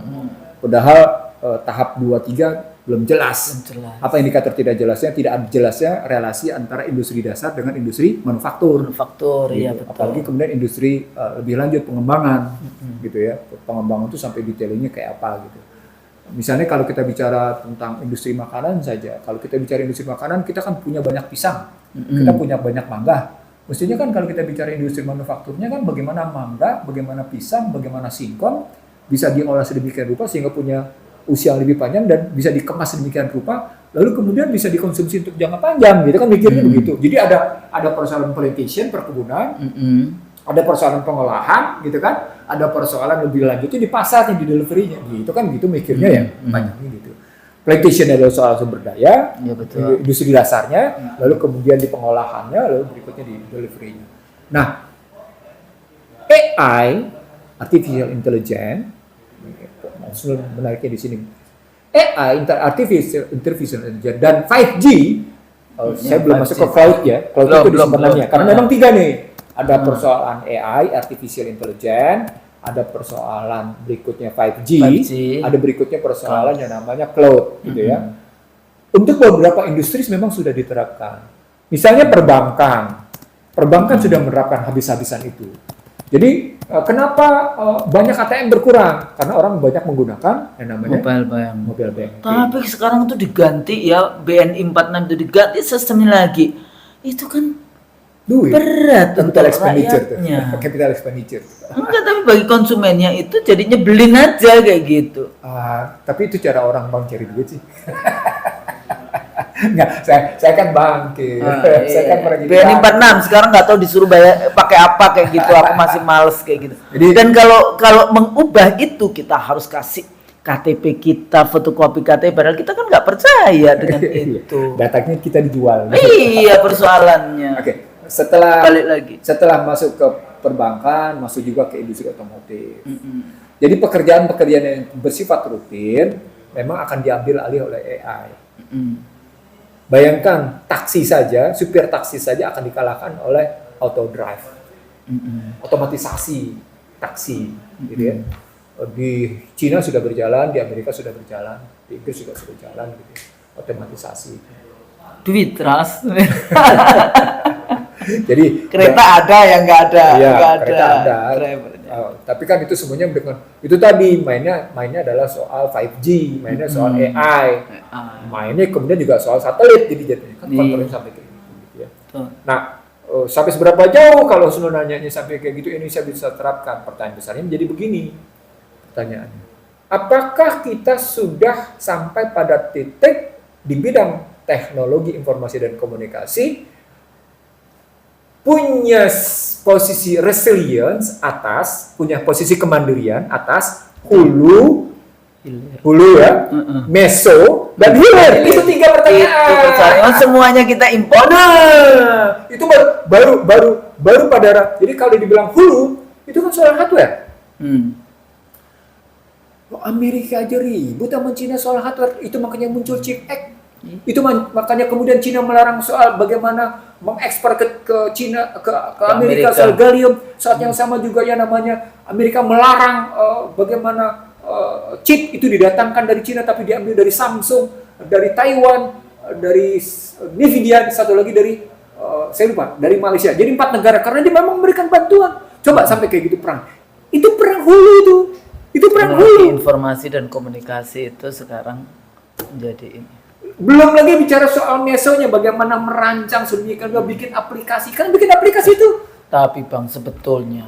Padahal tahap 2-3 belum jelas. Apa indikator tidak jelasnya? Tidak ada jelasnya relasi antara industri dasar dengan industri manufaktur. Gitu. Iya betul. Apalagi kemudian industri lebih lanjut pengembangan, gitu ya. Pengembangan itu sampai detailingnya kayak apa gitu. Misalnya kalau kita bicara tentang industri makanan saja, kalau kita bicara industri makanan, kita kan punya banyak pisang, kita punya banyak mangga. Mestinya kan kalau kita bicara industri manufakturnya kan bagaimana mangga, bagaimana pisang, bagaimana singkong bisa diolah sedemikian rupa sehingga punya usia yang lebih panjang dan bisa dikemas sedemikian rupa, lalu kemudian bisa dikonsumsi untuk jangka panjang, gitu kan mikirnya begitu. Jadi ada persoalan plantation, perkebunan, ada persoalan pengolahan, gitu kan, ada persoalan lebih lanjutnya di pasar yang di delivery-nya, gitu kan, gitu mikirnya ya banyaknya gitu. Plantation adalah soal sumber daya, ya, betul. Industri dasarnya, lalu kemudian di pengolahannya, lalu berikutnya di delivery-nya. Nah, AI, artificial intelligence, maksudnya menariknya di sini. AI, artificial intelligence dan 5G, saya belum masuk ke cloud ya, cloud itu di sebenarnya, karena memang 3 nih. Ada persoalan AI, artificial intelligence, ada persoalan berikutnya 5G, ada berikutnya persoalan yang namanya cloud, gitu ya. Untuk beberapa industri memang sudah diterapkan. Misalnya perbankan sudah menerapkan habis-habisan itu. Jadi kenapa banyak ATM berkurang? Karena orang banyak menggunakan yang namanya mobile bank. Tapi sekarang itu diganti ya, BNI 46 itu diganti sistemnya lagi. Itu kan duit. Berat untuk rakyatnya. Capital expenditure. Enggak, tapi bagi konsumennya itu jadi nyebelin aja kayak gitu. Tapi itu cara orang bank cari duit sih. Enggak, saya kan bangkit. Saya kan pernah jadi BNI 46 sekarang nggak tahu disuruh bayar pakai apa kayak gitu. Aku masih males kayak gitu. Dan kalau mengubah itu kita harus kasih KTP kita, fotokopi KTP, padahal kita kan nggak percaya dengan itu. Datanya kita dijual. Iya persoalannya. Oke. Setelah balik lagi, setelah masuk ke perbankan, masuk juga ke industri otomotif. Jadi pekerjaan-pekerjaan yang bersifat rutin memang akan diambil alih oleh AI. Bayangkan taksi saja, supir taksi saja akan dikalahkan oleh auto drive, otomatisasi. taksi, gitu ya. Di Cina sudah berjalan, di Amerika sudah berjalan, di Inggris juga sudah berjalan, gitu ya. Otomatisasi. Duit ras. Jadi Kereta ada yang nggak ada, iya, nggak kereta ada. drivernya. Tapi kan itu semuanya dengan itu tadi mainnya adalah soal 5G, mainnya soal AI, mainnya kemudian juga soal satelit, jadi kan kontrolnya sampai kayak gitu ya. Nah, sampai seberapa jauh kalau sebenarnya sampai kayak gitu Indonesia bisa terapkan? Pertanyaan besarnya menjadi begini, pertanyaannya, apakah kita sudah sampai pada titik di bidang teknologi informasi dan komunikasi punya posisi resilience atas, punya posisi kemandirian atas hulu ya, meso dan hilir. Itu 3 pertanyaan. Semuanya kita impor. Nah, itu baru pada. Jadi kalau dibilang hulu itu kan soal hardware. Amerika aja ribut sama Cina soal hardware, itu makanya muncul chip Act. Itu makanya kemudian Cina melarang soal bagaimana mengekspor ke Cina ke Amerika soal gallium. Saat yang sama juga ya namanya Amerika melarang bagaimana chip itu didatangkan dari Cina tapi diambil dari Samsung, dari Taiwan, dari Nvidia, satu lagi dari saya lupa, dari Malaysia. Jadi 4 negara karena dia memang memberikan bantuan. Coba sampai kayak gitu perang. Itu perang hulu itu. Itu perang hulu. Informasi dan komunikasi itu sekarang menjadi ini. Belum lagi bicara soal mesonya, bagaimana merancang sedemikian rupa bikin aplikasi. Kan bikin aplikasi itu. Tapi Bang, sebetulnya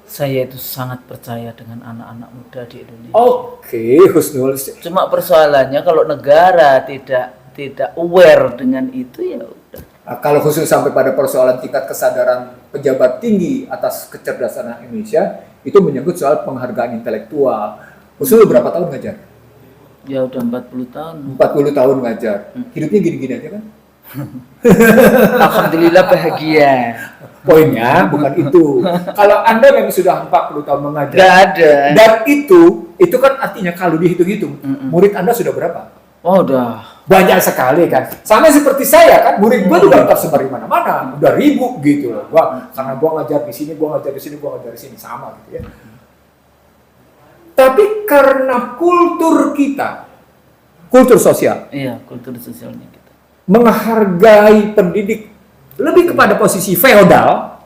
saya itu sangat percaya dengan anak-anak muda di Indonesia. Oke, Husnul. Cuma persoalannya kalau negara tidak aware dengan itu ya udah. Nah, kalau khusus sampai pada persoalan tingkat kesadaran pejabat tinggi atas kecerdasan anak Indonesia, itu menyangkut soal penghargaan intelektual. Husnul berapa tahun ngajar? Ya udah 40 tahun. 40 tahun ngajar. Hidupnya gini-gini aja kan? Alhamdulillah bahagia. Poinnya bukan itu. Kalau Anda memang sudah 40 tahun mengajar. Gak ada. Dan itu kan artinya kalau dihitung-hitung, murid Anda sudah berapa? Oh udah. Banyak sekali kan. Sama seperti saya kan, murid gue juga tersebar di mana-mana. Udah ribu gitu loh. Karena gue ngajar di sini, gue ngajar di sini, gue ngajar di sini. Sama gitu ya. Tapi karena kultur kita, kultur sosial, Iya, kultur sosialnya kita. menghargai pendidik lebih kepada posisi feodal,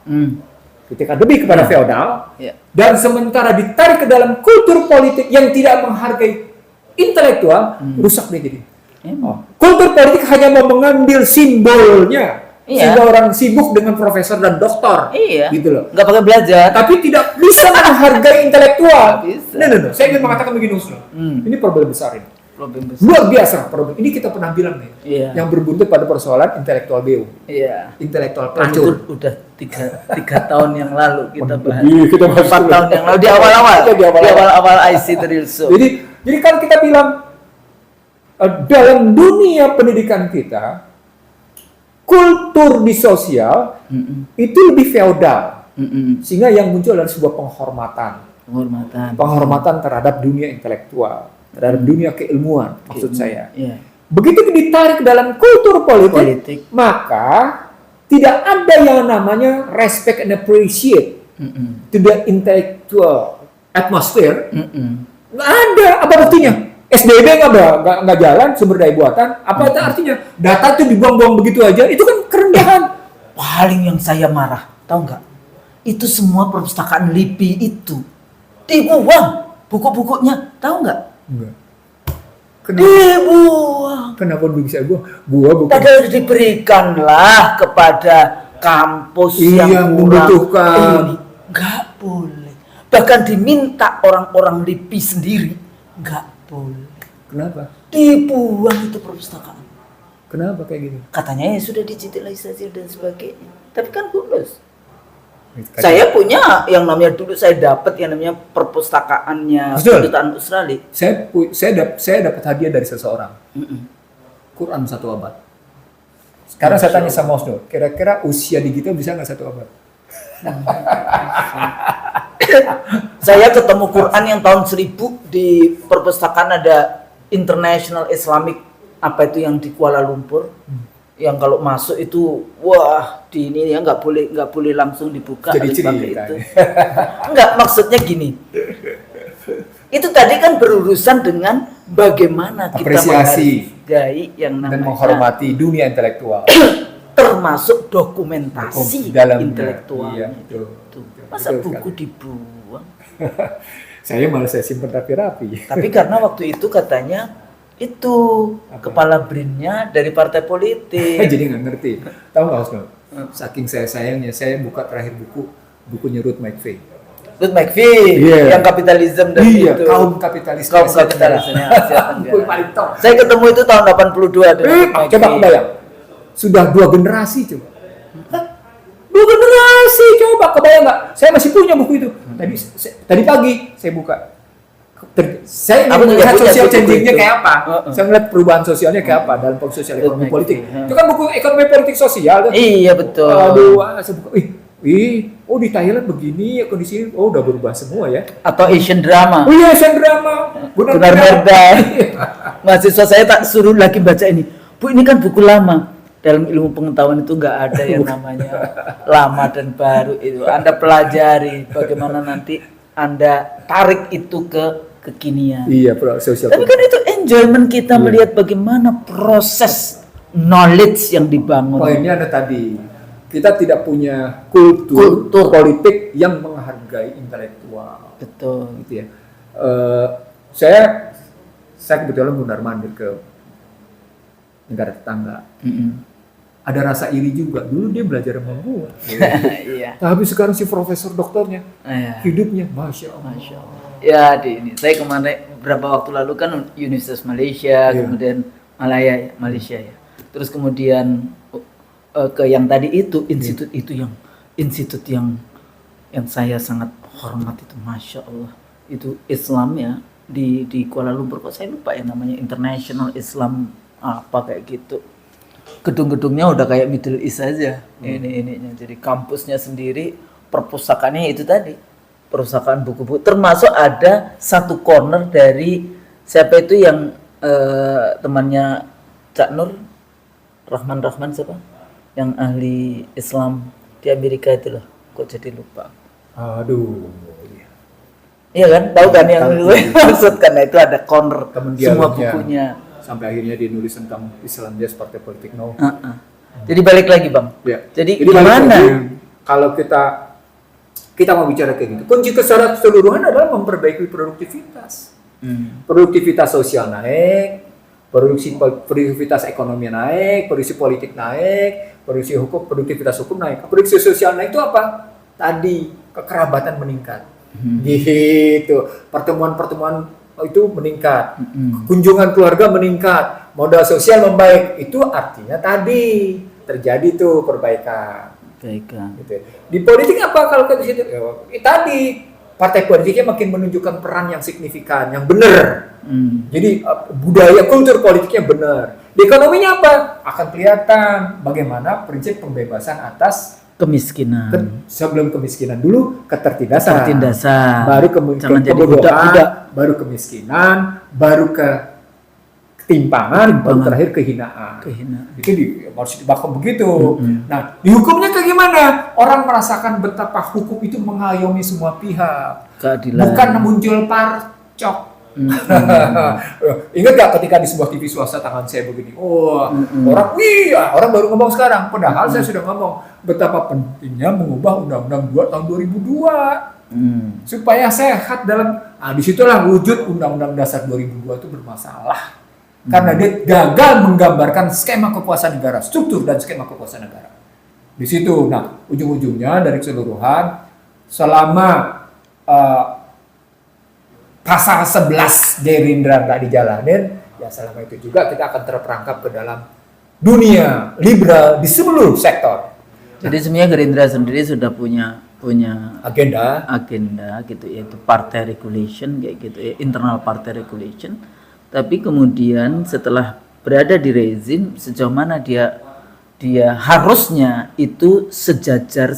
ketika lebih kepada feodal, dan sementara ditarik ke dalam kultur politik yang tidak menghargai intelektual, rusak dia jadi. Kultur politik hanya mau mengambil simbolnya. Sehingga orang sibuk dengan profesor dan doktor, gitu loh. Nggak pakai belajar. Tapi tidak bisa menghargai intelektual. Bisa. No. Saya ingin mengatakan begini, Usno. Ini problem besar ini. Problem besar. Luar biasa problem. Ini kita pernah bilang nih. Yang berbuntut pada persoalan intelektual BU. Intelektual pelacur. Udah 3 tahun yang lalu kita bahas. Kita bahas 4 tahun yang lalu di awal-awal IC Real Show. Jadi kalau kita bilang dalam dunia pendidikan kita, kultur di sosial itu lebih feodal, sehingga yang muncul adalah sebuah penghormatan terhadap dunia intelektual, terhadap dunia keilmuan, maksud saya. Begitu ditarik dalam kultur politik, maka tidak ada yang namanya respect and appreciate to the intellectual atmosphere. Nggak ada. Apa buktinya? SDB nggak jalan, sumber daya buatan, apa itu artinya? Data itu dibuang-buang begitu aja, itu kan kerendahan. Paling yang saya marah, tahu nggak? Itu semua perpustakaan LIPI itu dibuang buku-bukunya, tahu nggak? Enggak. Dibuang. Kenapa bisa buang? Padahal diberikanlah kepada kampus yang membutuhkan. Nggak boleh. Bahkan diminta orang-orang LIPI sendiri, nggak boleh. Kenapa? Dibuang itu perpustakaan. Kenapa kayak gitu? Katanya ya sudah digitalisasi dan sebagainya. Tapi kan lulus. Saya punya yang namanya dulu saya dapat yang namanya perpustakaannya Kedutaan Australia. Saya dapat hadiah dari seseorang. Quran 1 abad. Sekarang saya tanya sama Osno, kira-kira usia digital bisa nggak 1 abad? Saya ketemu Quran yang tahun 1000 di perpustakaan ada International Islamic apa itu yang di Kuala Lumpur. yang kalau masuk itu wah di ini ya nggak boleh langsung dibuka Jadi harus pakai cerita. itu. Enggak, maksudnya gini. Itu tadi kan berurusan dengan bagaimana kita Apresiasi menghargai yang dan namanya menghormati dunia intelektual. termasuk dokumentasi Dalamnya. intelektual. Iya, betul. Masa Betul buku sekali. dibuang? Saya malah saya simpen rapi-rapi. Tapi karena waktu itu katanya itu kepala BRIN-nya dari partai politik. Jadi nggak ngerti. Tahu nggak Osno? Saking saya sayangnya, saya buka terakhir bukunya Ruth McVey. Ruth McVey Iya. yang kapitalisme dan Iya, itu. kaum kapitalis. Kaum kapitalisnya Asia Buku Tenggara. paling top. Saya ketemu itu tahun 82 dengan Ruth Coba McVey. kebayang. Sudah 2 generasi coba. Hah? 2 generasi coba kebayang nggak? Saya masih punya buku itu. Tadi pagi saya buka. Saya Aku ingin juga melihat punya sosial buku changingnya itu. kayak apa. Saya melihat perubahan sosialnya kayak apa dalam sosial ekonomi politik. Itu kan buku ekonomi politik sosial. Kan? Iya betul. Aduh, saya buka. Oh di Thailand begini ya kondisi. Oh udah berubah semua ya. Atau Asian drama. Oh iya, Asian drama. Gunar Merda. Mahasiswa saya tak suruh lagi baca ini. Bu, ini kan buku lama. Dalam ilmu pengetahuan itu nggak ada yang namanya lama dan baru itu. Anda pelajari bagaimana nanti Anda tarik itu ke kekinian. Iya, sosial. Tapi kan itu enjoyment kita melihat bagaimana proses knowledge yang dibangun. Poinnya ada tadi, kita tidak punya kultur politik yang menghargai intelektual. Betul. Gitu ya. Saya kebetulan mundar-mandir ke negara tetangga. Ada rasa iri juga. Dulu dia belajar membuat. Iya. Tapi sekarang si profesor doktornya, Iya. hidupnya, Masya Allah. Masya Allah. Ya di ini. Saya kemarin beberapa waktu lalu kan Universitas Malaysia, kemudian Malaysia ya. Terus kemudian ke yang tadi itu institut yang saya sangat hormat itu, Masya Allah. Itu Islamnya di Kuala Lumpur, kok saya lupa ya namanya, International Islam apa kayak gitu. Gedung-gedungnya udah kayak Middle East aja. Ininya. Jadi kampusnya sendiri, perpustakaannya itu tadi. Perpustakaan buku-buku. Termasuk ada satu corner dari siapa itu yang temannya Cak Nur, Rahman siapa? Yang ahli Islam di Amerika itu loh. Kok jadi lupa? Aduh. Iya kan? Tahu kan yang gue maksud, karena itu ada corner Temen semua dialognya. bukunya. Sampai akhirnya dia nulis tentang Islam dia partai politik no. Jadi balik lagi Bang. Ya. Jadi balik gimana? lagi, kalau kita mau bicara kayak gitu, kunci keseluruhan adalah memperbaiki produktivitas. Produktivitas sosial naik, produktivitas ekonomi naik, produksi politik naik, produktivitas hukum naik. Produksi sosial naik itu apa? Tadi kekerabatan meningkat. Gitu. Pertemuan-pertemuan itu meningkat. Kunjungan keluarga meningkat. Modal sosial membaik. Itu artinya tadi terjadi tuh perbaikan. Gitu. Di politik apa kalau ke situ? Tadi partai politiknya makin menunjukkan peran yang signifikan, yang benar. Jadi budaya kultur politiknya benar. Di ekonominya apa? Akan kelihatan bagaimana prinsip pembebasan atas Kemiskinan. sebelum kemiskinan dulu ketertindasan. Baru Jangan jadi kebodohan, budak-budak. baru kemiskinan, baru ketimpangan, baru terakhir kehinaan. Itu harus dibakar begitu. Nah, di hukumnya kayak gimana? Orang merasakan betapa hukum itu mengayomi semua pihak. Keadilan. Bukan muncul parcok. Ingat gak ketika di sebuah TV swasta tangan saya begini? Orang baru ngomong sekarang. Padahal saya sudah ngomong betapa pentingnya mengubah Undang-Undang 2 tahun 2002 supaya sehat dalam. Disitulah wujud Undang-Undang Dasar 2002 itu bermasalah karena dia gagal menggambarkan skema kekuasaan negara, struktur dan skema kekuasaan negara. Di situ, nah ujung-ujungnya dari keseluruhan selama pasal 11 Gerindra nggak dijalanin, ya selama itu juga kita akan terperangkap ke dalam dunia liberal di seluruh sektor. Jadi sebenarnya Gerindra sendiri sudah punya Agenda gitu, yaitu partai regulation kayak gitu ya, internal partai regulation. Tapi kemudian setelah berada di rezim, sejauh mana dia harusnya itu sejajar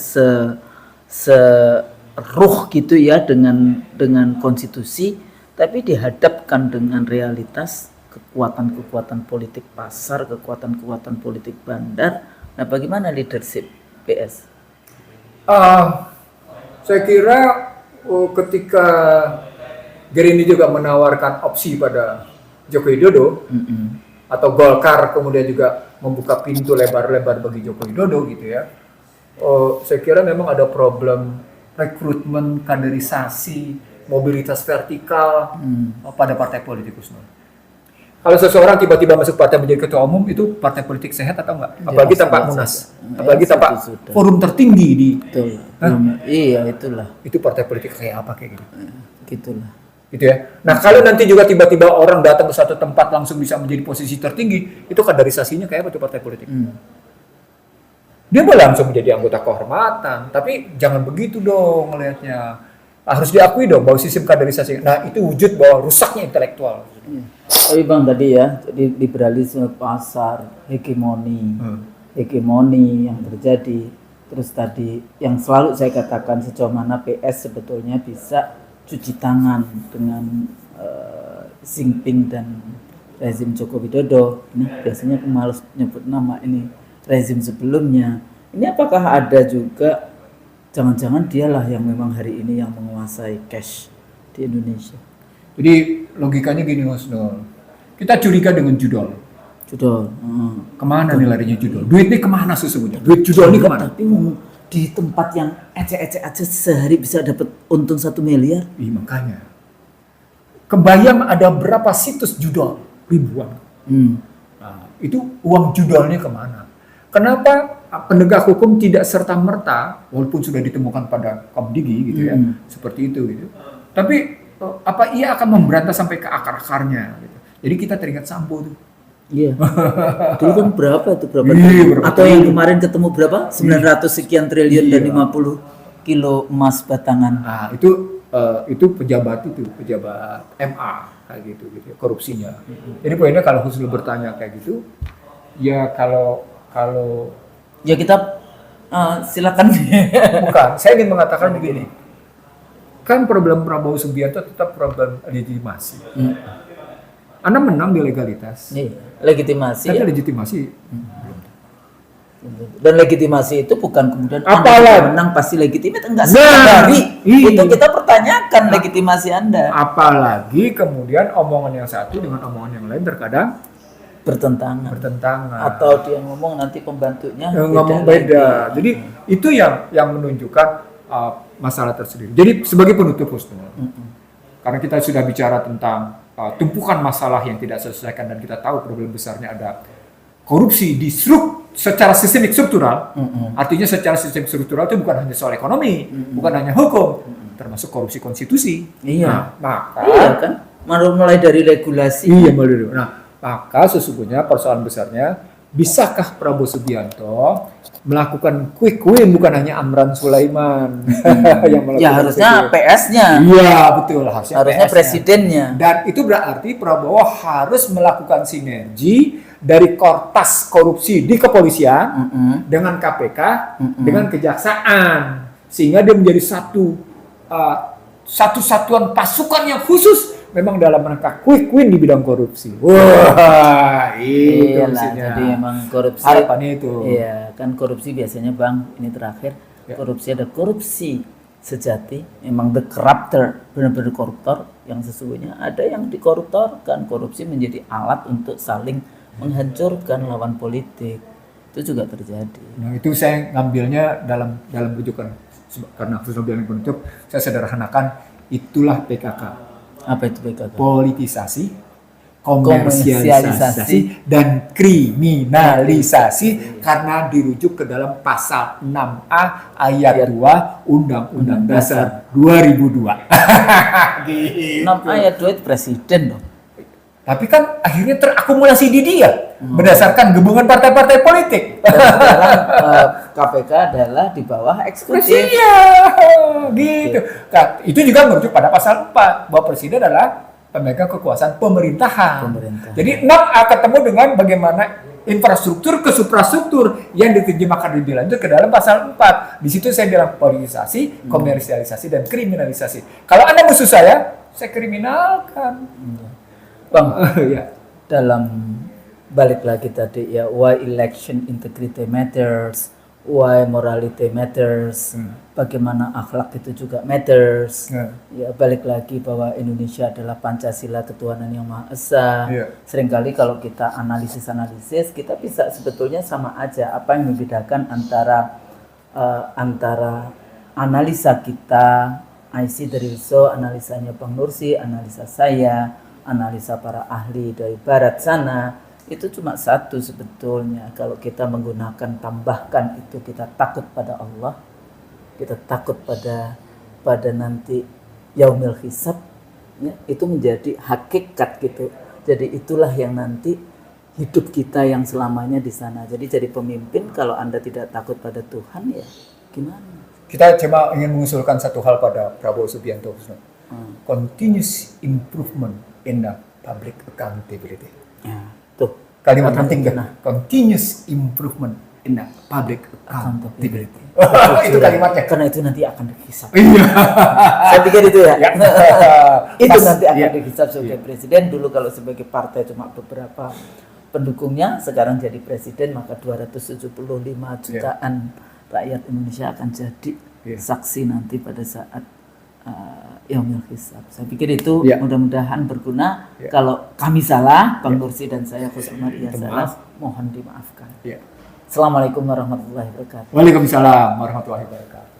seruh gitu ya dengan konstitusi, tapi dihadapkan dengan realitas kekuatan-kekuatan politik pasar, kekuatan-kekuatan politik bandar. Nah, bagaimana leadership PS? Saya kira ketika Gerindra juga menawarkan opsi pada Joko Widodo atau Golkar kemudian juga membuka pintu lebar-lebar bagi Joko Widodo gitu ya. Saya kira memang ada problem rekrutmen, kaderisasi, mobilitas vertikal pada partai politik Husnul. Kalau seseorang tiba-tiba masuk partai menjadi ketua umum, itu partai politik sehat atau enggak? Apalagi tanpa munas, apalagi tanpa forum tertinggi di. Betul. Iya, itulah. Itu partai politik kayak apa kayak gitu? Gitulah. Gitu ya. Nah, kalau nanti juga tiba-tiba orang datang ke satu tempat langsung bisa menjadi posisi tertinggi, itu kaderisasinya kayak apa tuh partai politik? Dia boleh langsung menjadi anggota kehormatan, tapi jangan begitu dong ngelihatnya. Harus diakui dong bahwa sistem kaderisasi, nah itu wujud bahwa rusaknya intelektual. Tapi Bang tadi ya, liberalisme pasar, hegemoni yang terjadi. Terus tadi yang selalu saya katakan sejauh mana PS sebetulnya bisa cuci tangan dengan Xi Jinping dan rezim Joko Widodo. Ini biasanya aku malas nyebut nama ini rezim sebelumnya. Ini apakah ada juga jangan-jangan dialah yang memang hari ini yang menguasai cash di Indonesia? Jadi logikanya gini Husnul, kita curiga dengan judol. Kemana nih larinya judol? Duit ini kemana sesungguhnya? Duit judol ini kemana? Tapi di tempat yang ecek-ecek aja sehari bisa dapat untung 1 miliar. Makanya. Kebayang ada berapa situs judol? Ribuan. Nah, itu uang judolnya kemana? Kenapa penegak hukum tidak serta-merta, walaupun sudah ditemukan pada Komdigi gitu ya, seperti itu gitu. Tapi apa ia akan memberantas sampai ke akar-akarnya gitu. Jadi kita teringat Sambo tuh. Iya. Dulu kan berapa itu berapa? Berapa atau yang kemarin ketemu berapa? 900 sekian triliun dan 50 kilo emas batangan. Nah, itu pejabat MA kayak gitu ya, korupsinya. Jadi poinnya kalau Husnul bertanya kayak gitu, ya kalau ya kita silakan. Bukan, saya ingin mengatakan begini. Kan problem Prabowo Subianto tetap problem legitimasi. Anda menang di legalitas. Legitimasi. Tapi ya. legitimasi belum. Dan legitimasi itu bukan kemudian Apalagi menang pasti legitimit, enggak sekali. Itu kita pertanyakan legitimasi Anda. Apalagi kemudian omongan yang satu dengan omongan yang lain terkadang bertentangan. Atau dia ngomong nanti pembantunya ngomong beda. Jadi itu yang menunjukkan masalah tersendiri. Jadi sebagai penutup Husnul, karena kita sudah bicara tentang tumpukan masalah yang tidak selesaikan dan kita tahu problem besarnya ada korupsi di secara sistemik struktural. Artinya secara sistemik struktural itu bukan hanya soal ekonomi, bukan hanya hukum, termasuk korupsi konstitusi. Iya. Maka kan mulai dari regulasi. Iya, mulai dari. Nah, maka sesungguhnya persoalan besarnya, bisakah Prabowo Subianto melakukan quick win bukan hanya Amran Sulaiman yang melakukan? Ya harusnya PS-nya. Iya betul, harusnya presidennya. Dan itu berarti Prabowo harus melakukan sinergi dari kortas korupsi di kepolisian dengan KPK dengan kejaksaan sehingga dia menjadi satu satuan pasukan yang khusus memang dalam rangka quick win di bidang korupsi. Wah, itu maksudnya. Jadi emang korupsi. Harapannya itu. Iya, kan korupsi biasanya Bang, ini terakhir. Korupsi ada korupsi sejati, memang the corruptor, benar-benar koruptor yang sesungguhnya ada yang dikoruptorkan. Korupsi menjadi alat untuk saling menghancurkan lawan politik. Itu juga terjadi. Nah, itu saya ngambilnya dalam rujukan karena Husnul bilang penutup, saya sederhanakan itulah PKK. Apa itu PKK? Politisasi, komersialisasi, dan kriminalisasi karena dirujuk ke dalam pasal 6A ayat 2 Undang-Undang Dasar 2002. Gitu. 6A ayat 2 itu presiden dong. Tapi kan akhirnya terakumulasi di dia berdasarkan gabungan partai-partai politik. Sekarang KPK adalah di bawah eksekutif. Iya, gitu. Itu juga merujuk pada pasal 4 bahwa presiden adalah pemegang kekuasaan pemerintahan. Jadi 6A ketemu dengan bagaimana infrastruktur ke suprastruktur yang diterjemahkan lebih lanjut ke dalam pasal 4. Di situ saya bilang politisasi, komersialisasi, dan kriminalisasi. Kalau Anda musuh saya kriminalkan. Bang, ya. dalam balik lagi tadi ya, why election integrity matters, why morality matters, bagaimana akhlak itu juga matters. Ya balik lagi bahwa Indonesia adalah Pancasila ketuhanan yang Maha Esa. Seringkali kalau kita analisis kita bisa sebetulnya sama aja. Apa yang membedakan antara analisa kita, IC dari Rizzo, analisanya Bang Nursi, analisa saya, analisa para ahli dari barat sana, itu cuma satu sebetulnya. Kalau kita menggunakan tambahkan itu, kita takut pada Allah, kita takut pada nanti yaumil hisab, ya, itu menjadi hakikat gitu. Jadi itulah yang nanti hidup kita yang selamanya di sana. Jadi jadi pemimpin kalau Anda tidak takut pada Tuhan, ya gimana? Kita cuma ingin mengusulkan satu hal pada Prabowo Subianto, continuous improvement in the public accountability. Ya, tuh kalimat penting kan? Continuous improvement in the public accountability. Itu kalimatnya. Karena itu nanti akan dihisab. Iya. Saya pikir itu ya. Itu Pas, nanti akan iya. dihisab sebagai presiden. Dulu kalau sebagai partai cuma beberapa pendukungnya, sekarang jadi presiden maka 275 jutaan rakyat Indonesia akan jadi saksi nanti pada saat yaumil hisab. Saya pikir itu mudah-mudahan berguna. Kalau kami salah, Bang Nursi dan saya Khusnul Maria salah, mohon dimaafkan. Assalamualaikum warahmatullahi wabarakatuh. Waalaikumsalam warahmatullahi wabarakatuh.